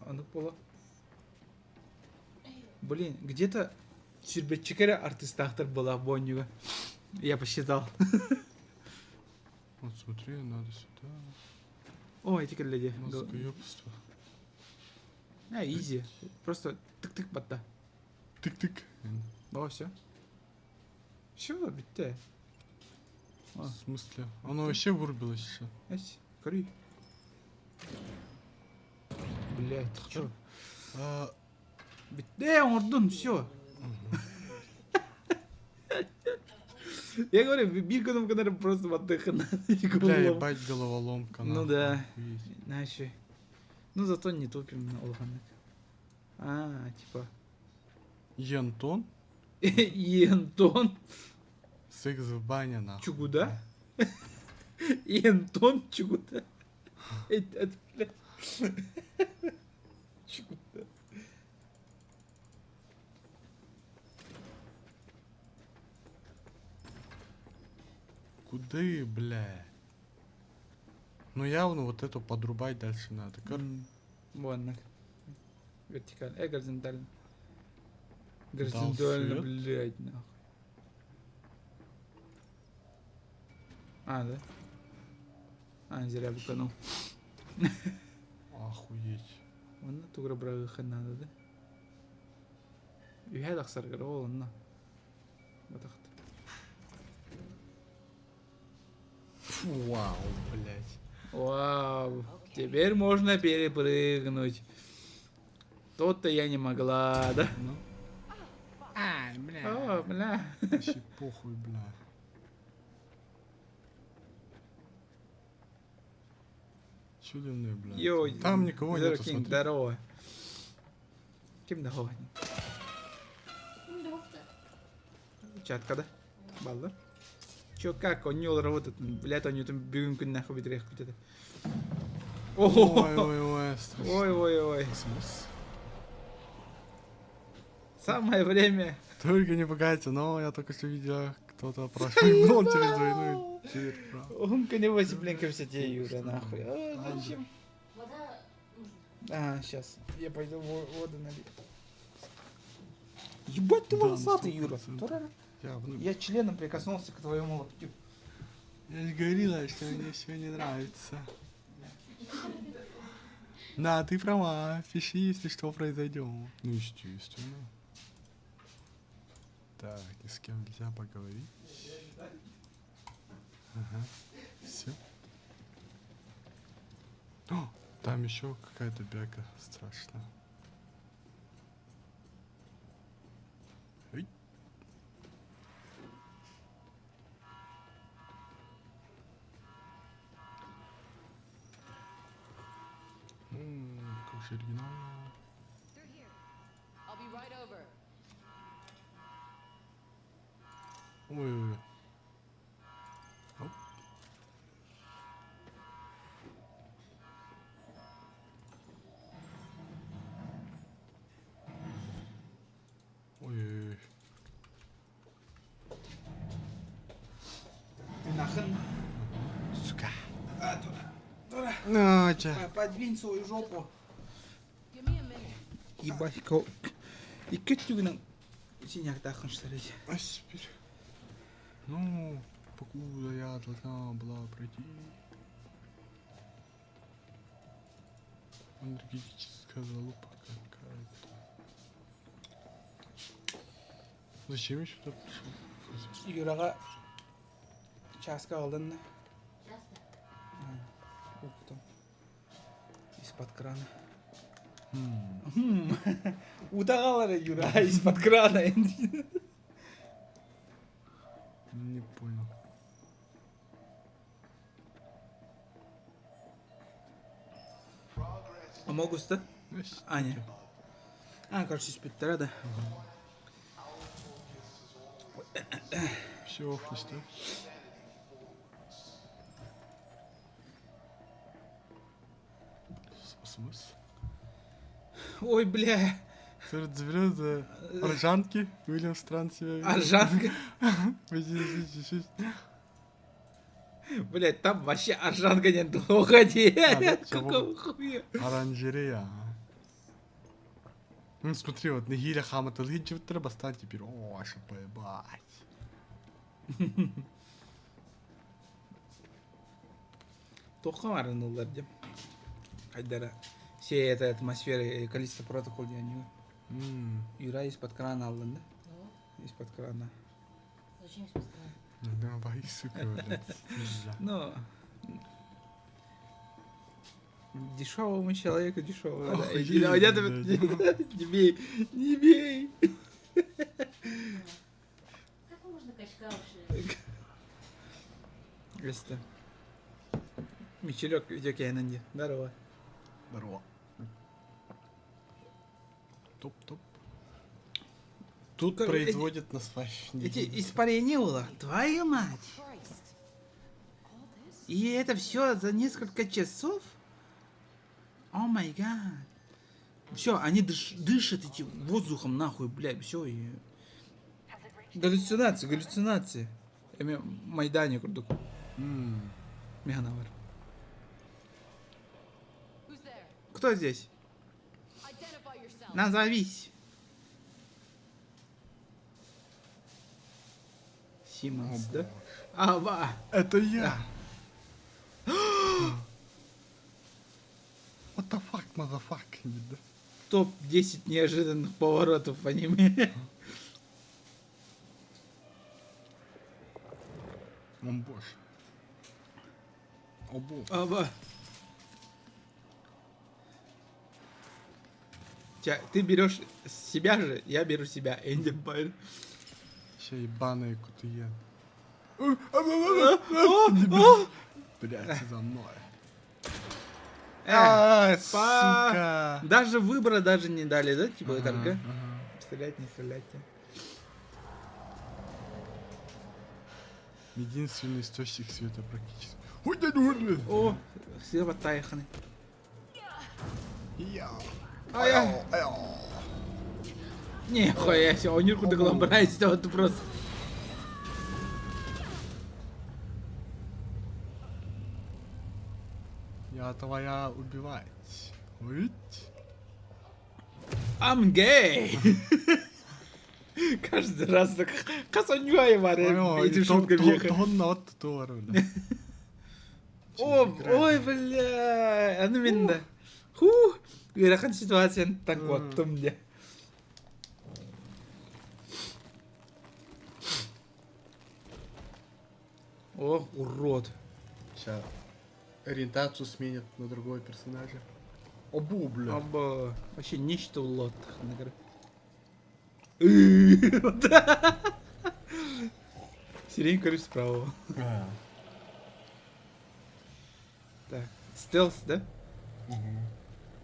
А ну пола. Блин, где-то Чирбетчикера артистахтар была в Боннюга. Я посчитал. Вот смотри, надо сюда. Ой, эти коллеги. Мозгоёбство. А, изи. Просто тык-тык батта. Тык-тык. О, все. Все, битте. В смысле? Оно вообще вырубилось все. Эсь, кори. Блять, чё? Битте, ордун, все. Я говорю, bir günüm kadar просто отдыхать надо. Бля, ебать головоломка. Ну нахуй, да. охуеть. Иначе. Ну зато не тупим на Олханек. А, типа. Ентон? Ентон Секс в бане, нахуй. Чугуда? Ентон Чугуда. Это, блядь. Чугуда. Куды, бля? Ну явно вот эту подрубать дальше надо. Ладно. Вертикально. Горизонтально. Дал Горизонтально, свет. блядь, нахуй. А, да? А, зря буканул. Охуеть. Оны тугра брагы надо, да? Үйә дақсар ол онна. Батақты. Вау, блядь. Вау, теперь можно перепрыгнуть. То-то я не могла, да? Ну, О, бля. вообще похуй, бля. Чудо мне, бля. Йой, Там никого нету, Зеркин, смотри. здорово. Ким здорово? Şimdi hafta. Чатка, да? Балда. Чё, как? Он не работает. Блядь, он там бегун күн нахуй битрех битеді. Ой, ой, ой, страшно. Ой, ой, ой. Космос. Самое время. Только не пугайте, но я только что видел, кто-то прошмыгнул через двойную дверь. Он коневози, блин, ко всете, Юра, нахуй. А, зачем? Вода нужна. А, сейчас. Я пойду воду налить. Ебать ты Да, волосатый, на Юра. 100%. Турара. Явно. Я членом прикоснулся к твоему локтю. Я же говорила, что мне все не нравится. Да, ты права. Пиши, если что произойдем. Ну, естественно. Так, ни с кем нельзя поговорить. Ага. Все. О, там еще какая-то бяка страшная. Ой. Как же оригинально. Through here. I'll be right over. Ой-ой-ой. Оп. Ой-ой-ой. Ты нахрен. Сука. А, Тура. Тура. На, ча. Подвинь свою жопу. Give me a minute. Ебать, кого... И кеттюгінің синяк тақын штарить. А теперь. Ну, покуда я должна была пройти. Энергетическая залупа какая-то. Зачем я сюда пришел? Юраға часка алдын. Часто. Ух там. Из-под крана. Хм. Утағалар Юра из-под крана. Не понял. Амогуста? Есть Аня. таки. А, короче, спиттера, да? Все, охнешь, да? Смысл? Ой, бля. Звезды, аржанки, Уильям Стран себя. Аржанка. Видишь? Блять, там вообще аржанка нет. Уходи. да? Какого хуя? Оранжерея. Ну смотри, вот Нагиля Хамата Лиджи треба стать теперь. О, что поебать. Тоққа барынылар деп. Қайдара. Все этой атмосферы, количество протокол не. Юра из-под крана алдын да? Ну, Из-под крана. зачем из постоянно? Давай, сука, блядь. Пизда. Ну, дешевому человеку дешевого. Да. Охуеть, И я блядь. не бей, не бей. Как можно качка уши? Если Мичелек, видео Кейнанди. Здорово. Здорово. Топ-топ. Тут Как- производят на сващине. Эти испарения было. Твою мать. Christ. All this? И это все за несколько часов? О май гад. Все, они дышат этим воздухом нахуй, блядь, все. И... Галлюцинации, галлюцинации. Майдане курдук. Механавар. Who's there? Кто здесь? Identify yourself. Назовись. Симмонс, да? Ава. Это я. What the fuck, motherfucker, да? Топ-10 неожиданных поворотов в аниме. Он боже. О боже. Ава. Ты берешь себя же, я беру себя. Энди Байр. Ще ебаные кутуен. Блять, за мной. Сука. Даже выбора даже не дали, да? Типа только. Стрелять, не стрелять. Единственный источник света практически. Ой, да ну, О, все потаяханы. я. Ай-яй. Нихуя себе, он никуда глобрайся, вот просто. Я твоя убивать. Уить. I'm gay. Каждый раз так касаньюай варе, эти шутки въехали. Он на вот тутору, да. Ой, бля, аны менде. Ху, үйрәкән ситуацияны так оттым де. О, урод. Сейчас ориентацию сменят на другого персонажа. Обу, бля. Оба, вообще нечто улот. Сирень, короче, справа. Так, стелс, да?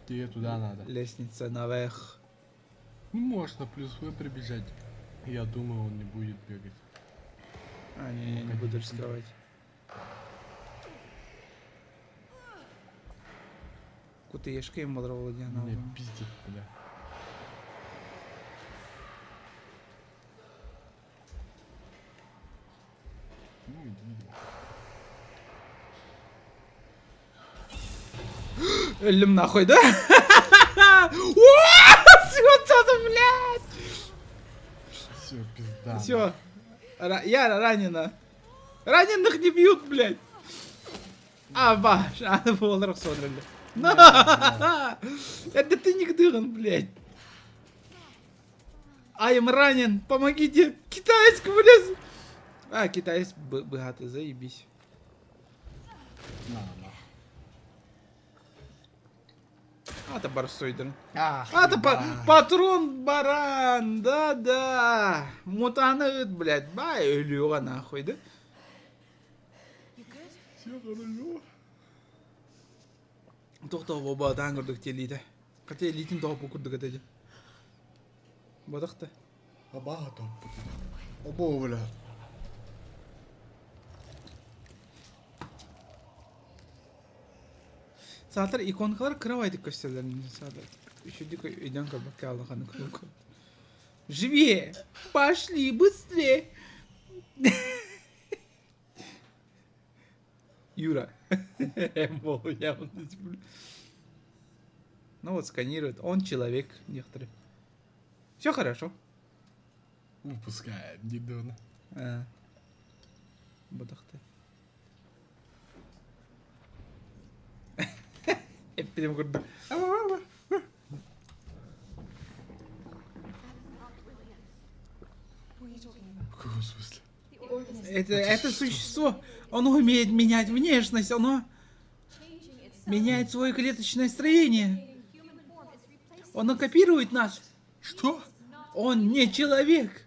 Тебе туда надо. Лестница наверх. Ну, можно плюс вы прибежать. Я думаю, он не будет бегать. А, не буду рисковать. Кутыешка им бодрого дня. Мне пиздит, бля. Ну, иди. Эльм нахуй, да? Вот это, блядь! Все, пизда. Все. Я ранена. Раненых не бьют, блядь. А, баш, надо было рассодрали. Это ты не гдыран, блядь. I'm ранен, помогите. Китайский, блядь. А, китаец богатый, заебись. На. А, это барсойдер. Ах, А, это патрон баран, да-да. Мутаны, блядь, бай, Илюха, нахуй, да? You good? все хорошо. Тоқтау бабадан көрдік телейді. Қате елейтін тоғып көрдік әтеді. Бадық та. Абага топ. Оба, бля. Саатар иконкалар кровать көстелерин саатар. Еще дико идем как бы калахан круг. Живее! Пошли быстрее! Юра. Я вот здесь, блин. Ну вот сканирует. Он человек некоторый. Все хорошо. Выпускаем Дидона. Бадахты. Прям говорю. В каком смысле? Это существо, оно умеет менять внешность, оно меняет свое клеточное строение. Оно копирует нас. Что? Он не человек.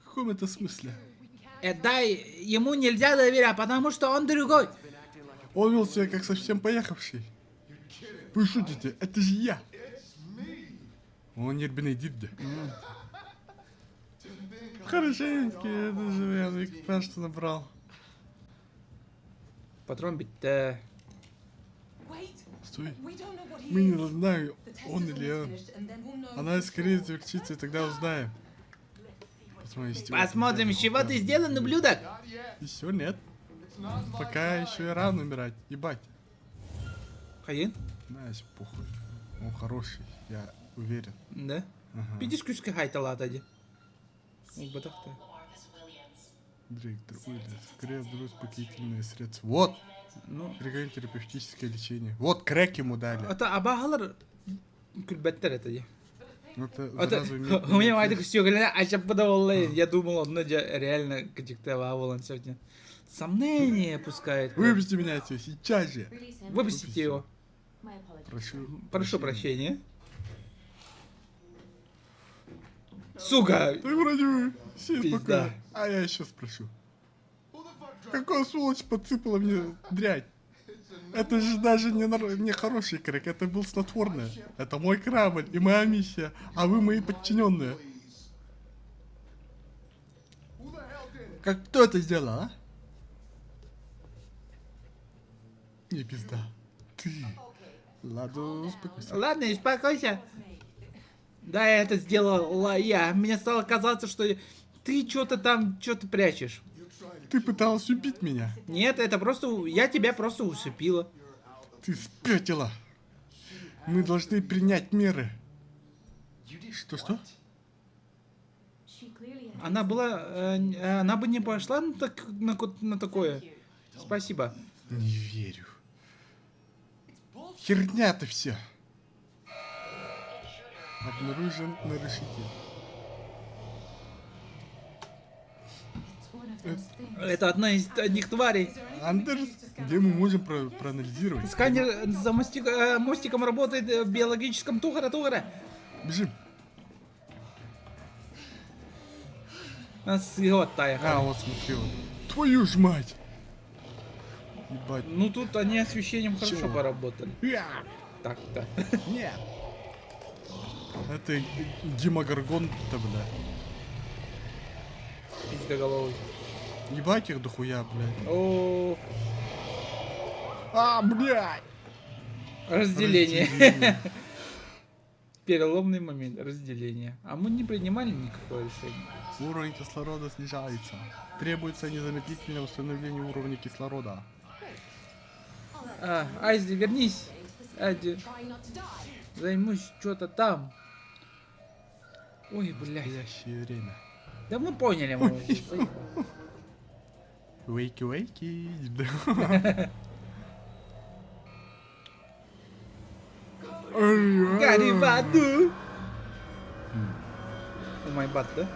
В каком это смысле? Да, ему нельзя доверять, потому что он другой. Он вел себя как совсем поехавший. Вы шутите? Это же я. Он не Бенедикт. Хорошенький, это же я экипаж что набрал. Патрон бит. Wait, Стой. we don't know what he Мы не is. знаем, The test он is или almost он. finished, and then we'll know Она who скорее is who. завершится, и тогда узнаем. Посмотрим, из чего ты сделан, ублюдок. Еще нет. Пока еще и рано умирать. Ебать. Хаин? Знаешь, похуй. Он хороший, я уверен. Да? Ага. Пидишь куска хайтала тади. Бадахты. Директор Уиллис. Крэк, успокоительное средство. Вот! Ну, Терапевтическое лечение. Вот крэк ему дали. это абахалар күлбәттер это де. Это Это сразу имеет- у меня майды кустёгля, а сейчас подавал. Я думал, он реально каких-то ваволан сегодня. Сомнения пускает. Выпусти меня отсюда, сейчас же. Release him. Выпустите его. My apologies. Прошу. Прошу прощения. Сука! Ты вроде все Пизда. спокойно. А я еще спрошу. Какая сволочь подсыпала мне дрянь? Это же даже не хороший крэк, это был снотворное. Это мой корабль и моя миссия, а вы мои подчиненные. Как кто это сделал, а? Не пизда. Ты. Ладно, успокойся. Ладно, успокойся. Да, я это сделала я. Мне стало казаться, что ты что-то там, что-то прячешь. Ты пыталась убить меня. Нет, это просто... Я тебя просто усыпила. Ты спятила. Мы должны принять меры. Что? She clearly has. Она была... она бы не пошла на такое. Спасибо. Не верю. Херня-то все. Обнаружен нарушитель. It's one of those things. Это одна из одних тварей. Андерс, где мы можем проанализировать? Сканер за мостиком работает в биологическом тугара-тугара. Бежим. Вот тая. А, вот смотри, вот. Твою ж мать! Ебать. Ну тут они освещением хорошо Чего? поработали. Я! Так-то. Нет. Это гемогоргон-то, бля. Пиздоголовый. Ебать их дохуя, блядь. О, А, блядь! разделение. Разделение. Переломный момент разделения. А мы не принимали никакое решение. Уровень кислорода снижается. Требуется незамедлительное установление уровня кислорода. Айзли, вернись. Айзли, Trying not to die. займусь что-то там. Ой, В блядь. настоящее время. Да мы поняли, мы уже. Вейки-вейки. Гори в аду. О май бат, да?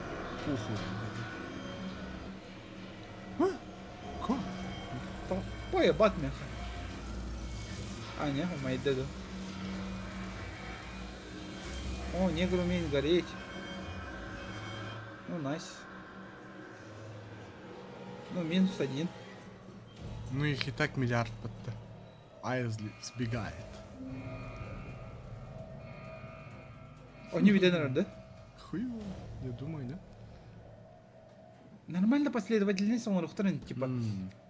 Поя бат мяха. А, не, о май деду. О, негр умеет гореть. Ну, найс. Ну, -1. Ну их и так миллиард под-то. Айзли сбегает. Они видят, да? Хуй его, я думаю, нет? Нормально последовательность, он рухтарен, типа,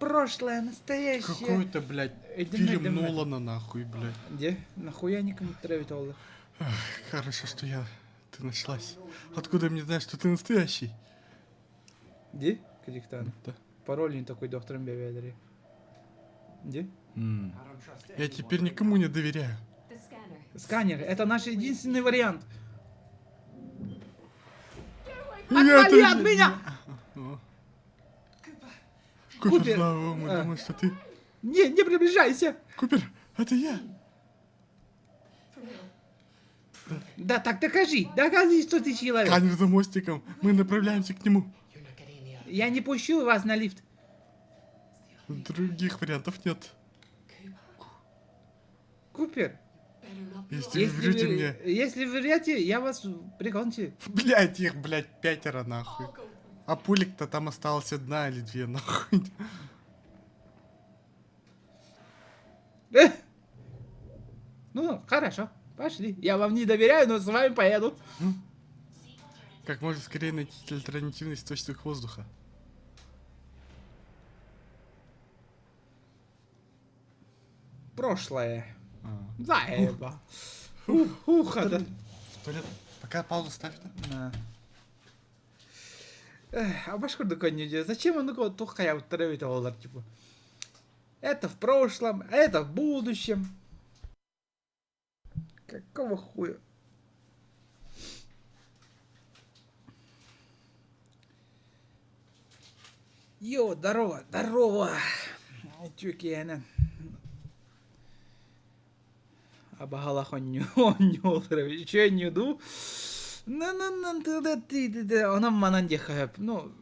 прошлое, настоящее. Какой-то, блядь, фильм Нолана, нахуй, блядь. Где? Нахуя никому травить олды? Хорошо, что ты нашлась. Откуда мне знать, что ты настоящий? Где? Кадиктан. Да. Пароль не такой доктором Беведери. Где? Я теперь никому не доверяю. The scanner. Сканер, это наш единственный вариант. Я Отвали от меня! Купер, Купер. слава, мы думаем, что ты... Не приближайся! Купер, это я. Да так докажи, что ты человек. Сканер за мостиком, мы направляемся к нему. Я не пущу вас на лифт. Других вариантов нет. Купер, Если вы врете мне... если вы врете, я вас прикончу. Блять, их, блять, 5 нахуй. А пулик-то там осталась 1 или 2, нахуй. Ну, хорошо, пошли. Я вам не доверяю, но с вами поеду. Как можно скорее найти альтернативный источник воздуха. Прошлое. А. Заеба. Ух, это... В туалет. Пока паузу ставь. На. А башку не зачем он такого только я травит олар, типа. Это в прошлом, а это в будущем. Какого хуя? Йо, здорово. Чё, Киана? Абагала хоню, чё не ду? Она манандеха, ну,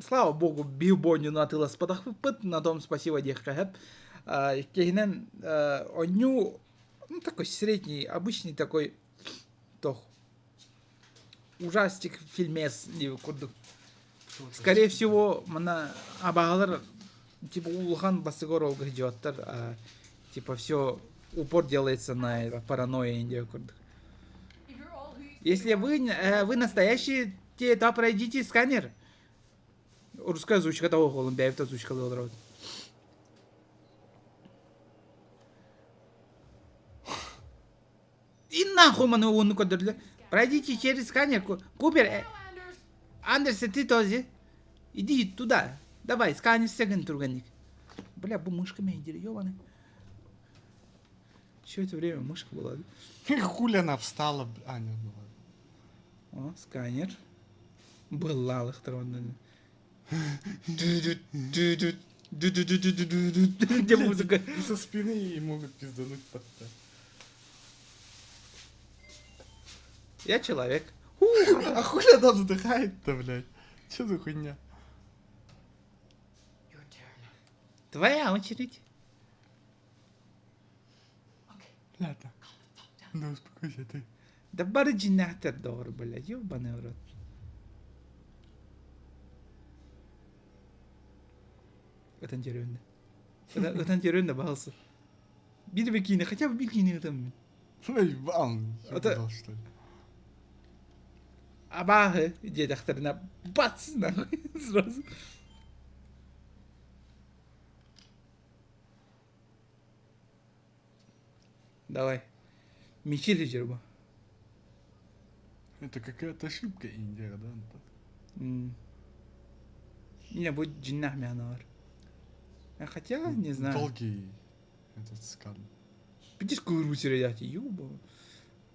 слава богу, билбоню на тыла спадахпыт, на том спасибо дехкахеп. Кейнен, оню, ну, такой средний, обычный такой, тох, ужастик, фильмес, скорее всего, мана абагалар, типа, улхан басыгорол гридёттар, типа, все упор делается на это, паранойя индия. Если вы настоящий, то пройдите сканер. Русская озвучка того голым, бяев озвучка лодрот. И нахуй ману он кодерли. Пройдите через сканер. Купер, Андерс, ты тоже. Иди туда. Давай, сканер сеган турганик. Бля, мышка меня ёбаный. Все это время мышка была. Хули она встала. А, нет, ну ладно. О, сканер. Была электронная. Где музыка? И со спины ей могут пиздануть подстать. Я человек. А хули она вздыхает-то, блядь? Че за хуйня? Твоя очередь. Ладно. Ну, успокойся ты. Да барыджи нахтер дор, блядь, ёбаный в рот. Это интересно. Это интересно, бахался. Bir bikini, хотя бы бикини там. Ой, вам, Это- что ли? Абага, где доктор на бац, нахуй, сразу. Давай. Мичили жерба. Это какая-то ошибка, Индия, да, Антон? Не, будет джиннах мянар. Хотя, не знаю. Долгий этот скан. Пидишь куру рядят, ёба.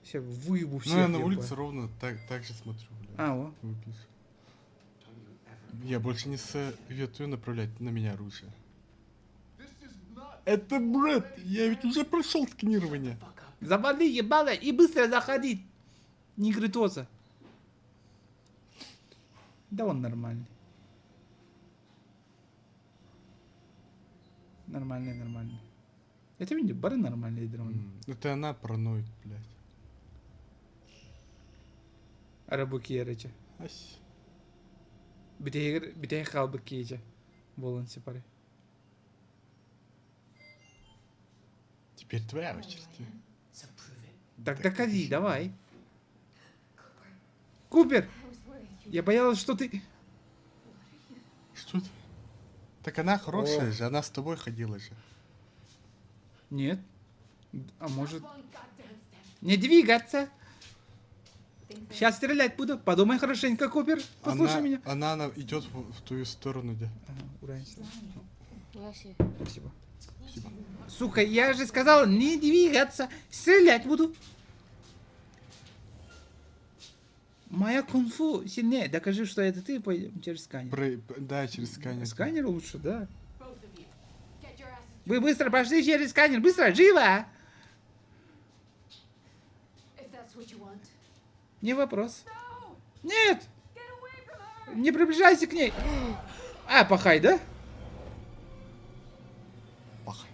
Все, выебу всех. Ну, я на ёба. улице ровно так же смотрю, блядь. А, о. Выпишу. Я больше не советую направлять на меня оружие. Это бред! Я ведь уже прошел сканирование. Завали ебало и быстро заходи. Не грытоса. Да он нормальный. Нормальный. Это видите, бары нормальные дроны. Это она параноид, блядь. Арабуки ярыча. Ась. Битеге халбы кейча. Болон сепари. Теперь твоя очередь. Так докази, давай. Купер! I was worried you Я боялась, что ты... Что это? Так она хорошая же, она с тобой ходила же. Нет. А может... One goddamn step. Не двигаться! think that Сейчас стрелять буду. Подумай хорошенько, Купер. Послушай меня. Она идет в твою сторону, где? Ага, уронился. Я себе. Спасибо. Сука, я же сказал не двигаться. Стрелять буду. Моя кунг-фу сильнее. Докажи, что это ты. Пойдем через сканер. Да, через сканер. Сканер лучше, да. Both of you. Get your asses. Вы быстро пошли через сканер. Быстро, живо! if that's what you want. Не вопрос. Нет! Не приближайся к ней. А, пахай, да? Пахай.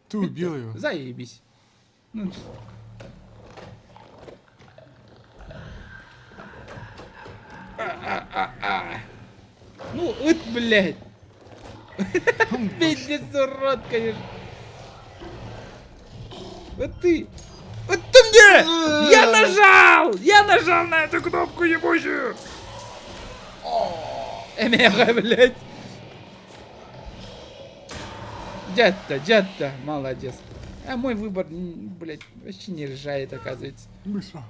Ты убил его. Заебись. Ну, Ну, вот, блядь. Пиздец, урод, конечно. Вот ты. Вот ты мне! Я нажал! Я нажал на эту кнопку ебучую! Эмеха, блядь. Дядь-то, молодец. А мой выбор, блядь, вообще не решает, оказывается. Быстро.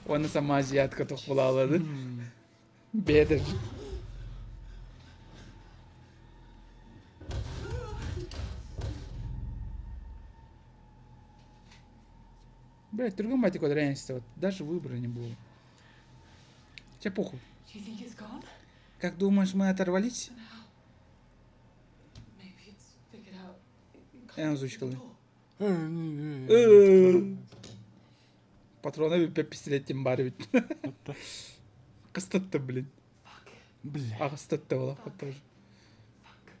Вона сама азиатка тухлала, да? Беда. Блять, другом батику реальности, вот даже выбора не было. Тебе похуй. Do you think it's gone? Как думаешь, мы оторвались? Maybe it's figured out. Озвучкал. Не. Патроны пистолетим барвит. Кастатта, блин. Бля. А кастатта была тоже.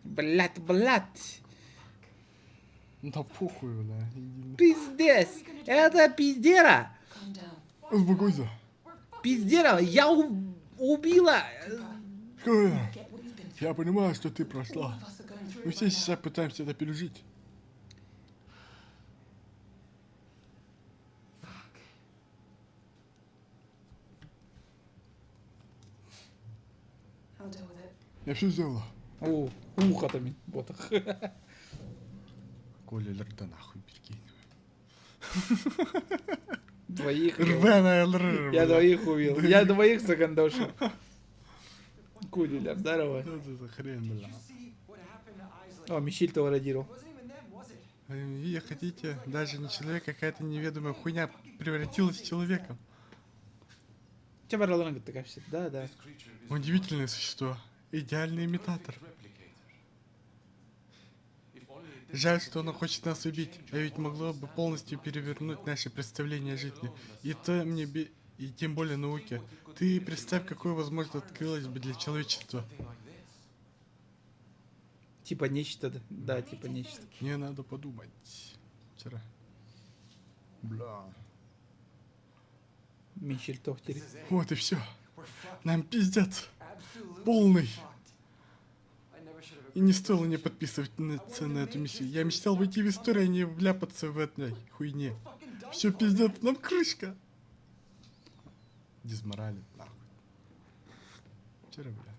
Блять. Да похуй, бля. Иди Пиздец. Это пиздера. Calm down. на- Успокойся. Пиздера. Я убила. Какая? Get what you've been through. Я понимаю, что ты прошла. All of us are going through Мы it все right сейчас now. пытаемся это пережить. I'll deal with it. Я все сделала. О, ухотами. Вот их. Коля ЛРТ нахуй перекинь. Двоих. Рваная ЛР. Я двоих убил. Я двоих загандошил. Кулилер, здорово. Что это за хрень, бля? О, Михиль того радировал. Вы хотите, даже не человек, какая-то неведомая хуйня превратилась в человека. Че бараланга такая все? Да, да. Удивительное существо. Идеальный имитатор. Жаль, что оно хочет нас убить, а ведь могло бы полностью перевернуть наше представление о жизни. И тем более науке. Ты представь, какое возможность открылось бы для человечества. Типа нечто, да. Да, типа нечто. Мне надо подумать. Вчера. Бля. Михиль Тохтери. Вот и все. Нам пиздец. Полный. И не стоило не подписываться на эту миссию. Я мечтал войти в историю, а не вляпаться в этой хуйне. Все пиздец, нам крышка. Дизморалит, нахуй. Вчера, бля.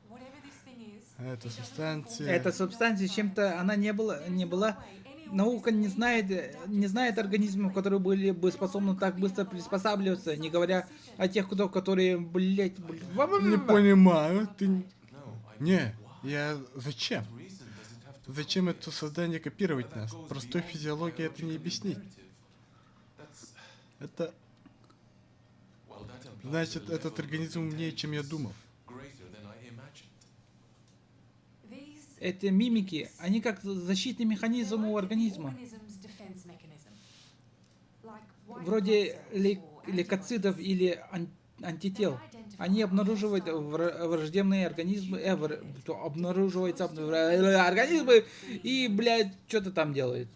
Whatever this thing is, Это субстанция. Эта субстанция чем-то, она не была. Наука не знает организмов, которые были бы способны так быстро приспосабливаться, не говоря о тех, которые, блять, Не понимаю, ты... Не, я... Зачем? Зачем это создание копировать нас? Простой физиологией это не объяснить. Это... Значит, этот организм умнее, чем я думал. these Эти мимики, они как защитный механизм у организма. organism's defense mechanism. Like white Вроде blood cells or лейкоцитов или антител. Они обнаруживают враждебные организмы, обнаруживаются организмы и, блядь, что-то там делает.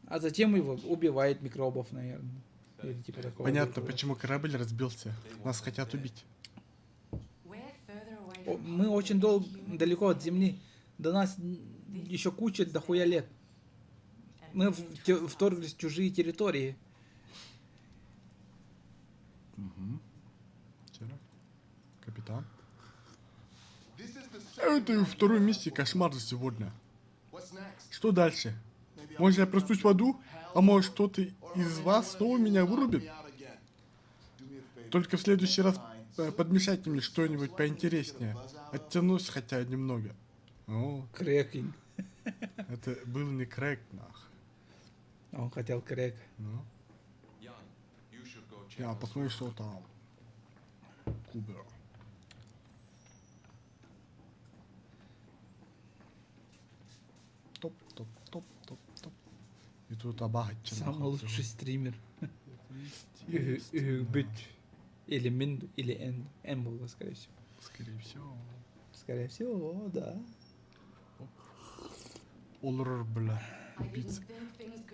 А затем его убивает микробов, наверное. Или типа такого. Понятно, почему корабль разбился. Нас хотят убить. We're further away О, from Мы очень далеко от Земли. До нас еще куча дохуя лет. Мы вторглись в чужие территории. Вчера. Капитан. Это второй миссии кошмар за сегодня. Что дальше? Может, я проснусь в аду? А может, кто-то из вас снова меня вырубит? Только в следующий раз подмешайте мне что-нибудь поинтереснее. Оттянусь хотя немного. О, Крэкинг. это был не крэк, нах. Он хотел крэк. Ну. Я посмотрю, что там. Кубер. Топ, топ, топ, топ, топ. И тут обагачено. Самый лучший стример. Быть. Или Мин, или Н было, скорее всего. Скорее всего. Скорее всего, да. Олрор, бля. Пицца.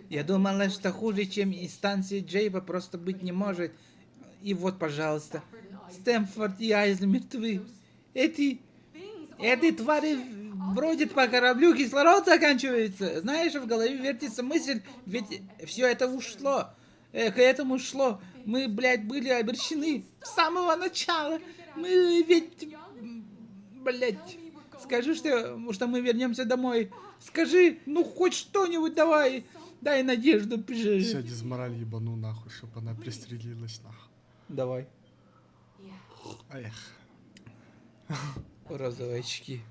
Я думала, что хуже, чем инстанции Джейба, просто быть не может. И вот, пожалуйста. Стэмфорд и Айзли мертвы. Эти твари бродят по кораблю, кислород заканчивается. Знаешь, в голове вертится мысль, ведь все это ушло. К этому шло. Мы, блядь, были обречены с самого начала. Мы ведь... Блядь. Скажи, что мы вернемся домой. Скажи, ну хоть что-нибудь давай. Дай надежду. Сейчас дизмораль ебану нахуй, чтобы она пристрелилась нахуй. Давай. Эх. Розовые очки.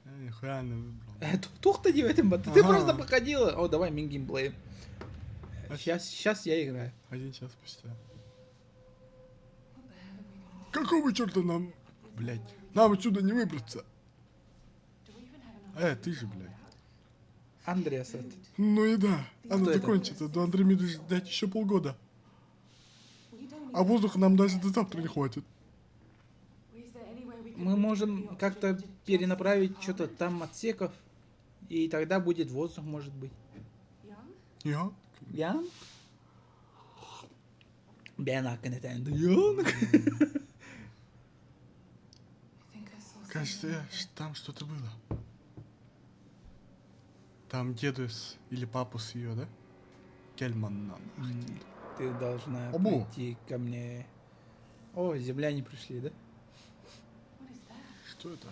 Я нихуя не выбрал. Тух ты не в этом бату. Ты Ага. просто походила. О, давай мингеймплей. Сейчас я играю. 1 час спустя. Какого черта нам... Блять. Нам отсюда не выбраться. Ты же, блядь. Андреас. это. Ну и да. Она это? закончится. До Андромеды ждать еще полгода. А воздуха нам даже до завтра не хватит. Мы можем как-то перенаправить что-то там отсеков. И тогда будет воздух, может быть. Я? Ян? Ян? Кажется, там что-то было. Там деду или папу с ее, да? Кельман нам. Ты должна Обу. прийти ко мне. О, земляне пришли, да? Что это?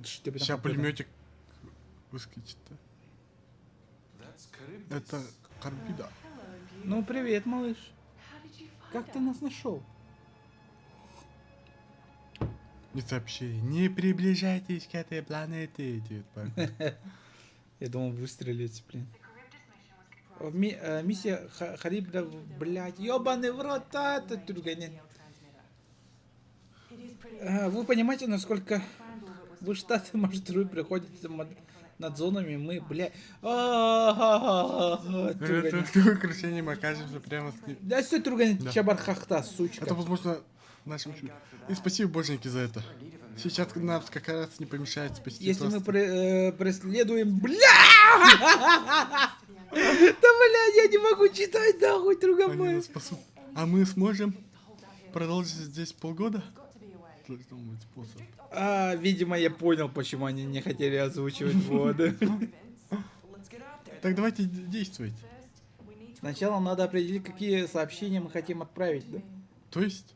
Сейчас Сейчас пулеметик выскочит, да? Это Карбида. Ну, привет, малыш. Как ты нас нашел? Не сообщение. Не приближайтесь к этой планете, идет. Я думал, выстрелить, блин. Миссия Харибда, блядь, ёбаный в рот, это турганин. Вы понимаете, насколько вы штаты маршрут приходите над зонами, мы, блядь. Это такое крушение, мы окажемся прямо с ним. Да все, турганин, Да. чабархахта, сучка. Это, возможно, нашим чудом. И спасибо, боженьки, за это. Сейчас нам как раз не помешает спасти. Если мы просто. преследуем... Бля! Да, блядь, я не могу читать, нахуй, друга Они мой. нас спасут. А мы сможем продолжить здесь полгода? Должно быть способ. Видимо, я понял, почему они не хотели озвучивать воды. Так давайте действовать. Сначала надо определить, какие сообщения мы хотим отправить, да? То есть?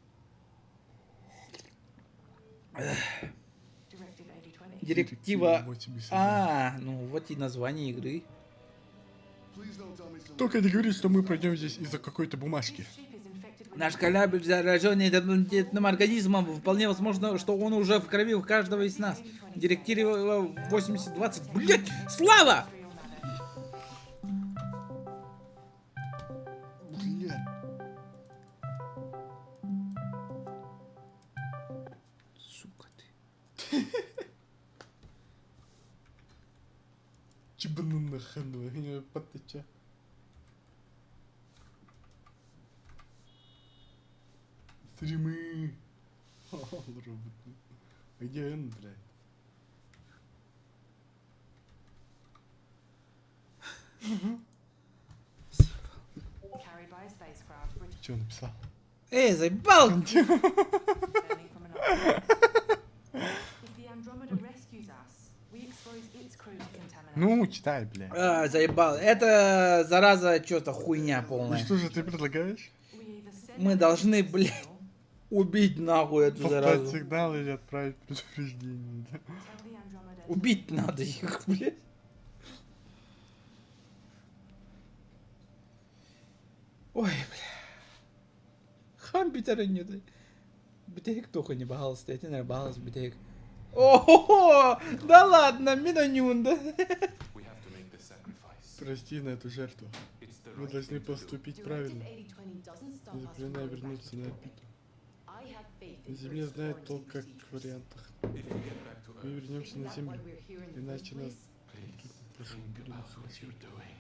Директива... 80. Ну вот и название игры. Только не говори, что мы пройдем здесь из-за какой-то бумажки. Наш корабль зараженный инопланетным организмом. Вполне возможно, что он уже в крови у каждого из нас. Директива 8020. Блять! Слава! Блядь. Сука ты. Чебану нахану, потыча. Стримы. А где он, блядь? Эй, заебал! читай, блядь. А, заебал. Это, зараза, что-то хуйня Ну полная. что же ты предлагаешь? We either send Мы out a должны, distress блядь, signal, убить нахуй эту Послать заразу. сигнал или отправить предупреждение. Да? tell the Andromeda to Убить надо их, блядь. Ой, бля. Хампитера нет. Битейк только не багался, я не багался, битейк. О, да ладно, Минонюн, да? We have to make this sacrifice. Прости на эту жертву. It's the Мы right должны thing to do. поступить правильно. Заклинаю вернуться на орбиту. На Земле знают толк как в вариантах. If we get back to Мы Earth, вернемся на Землю. Иначе нас... please Прошу, think будем about what хорошо. you're doing.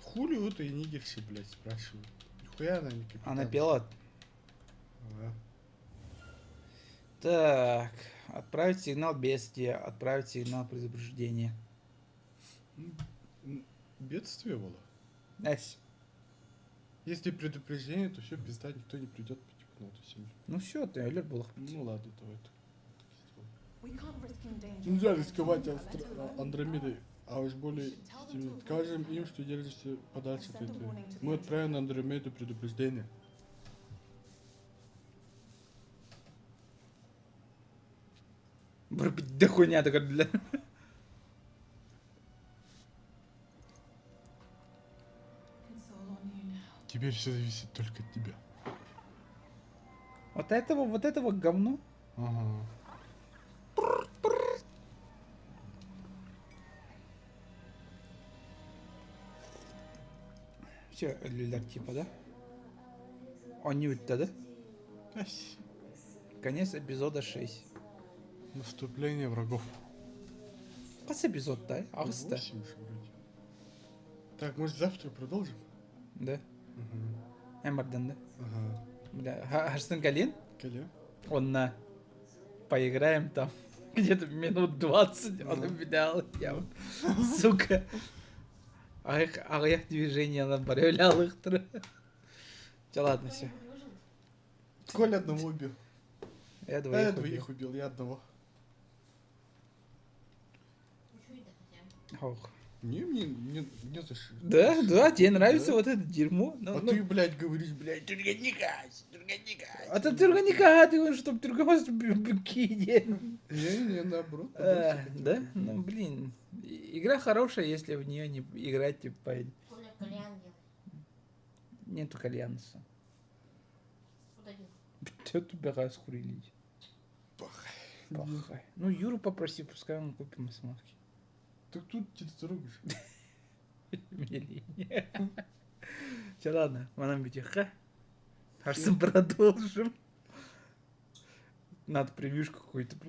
Хули у этой нигерши, блядь, спрашиваю. Нихуя она не капитан. Она пила. Ага. Так, отправить сигнал бедствия, отправить сигнал предупреждения. Бедствие было. Эс. Если предупреждение, то все, пизда, никто не придет типа, на эту землю. Ну все, ты алерт был. Ну ладно, давай так. We can't risk endanger Нельзя the рисковать Andromeda, let alone Андромедой, а уж более этими. Скажем им, что держишься подальше от этого. Мы отправим на Андромеду предупреждение. Да хуйня такая, бля. It's all on you now. Теперь все зависит только от тебя. Вот этого говно. Ага. Все, Лилар типа, да? Он не да? Ась. Конец эпизода 6. Наступление врагов. Кас эпизод, да? Августа. 8 уже вроде. Так, может завтра продолжим? Да. Угу. Эмерден, да? Ага. Бля, Харстен Галин? Коля? Он на... Поиграем там. Где-то минут 20. Он Ну. обвинял. Я вот, сука. Аяқ движение на проявлял их. Все, ладно, все. Коля одного убил. Я Я двоих двоих убил. убил, я одного. Ох. Не за что. Да, да, тебе нравится Да. вот это дерьмо? А ты, блядь, говоришь, блядь, Турганика. А ты тюрганика, ты говоришь, чтоб тюргамас бикини. Не, наоборот. Да? Ну, блин. Игра хорошая, если в нее не играть, типа, Коля, кальян делай. нету кальянса. Вот один. Что ты бегай скурилить? Пахай. Ну, Юру попроси, пускай он купит масловки. Так тут ты трогаешь. Мне лень. Все, ладно, манам битиха. Аж продолжим. Надо превьюшку какую-то придумать.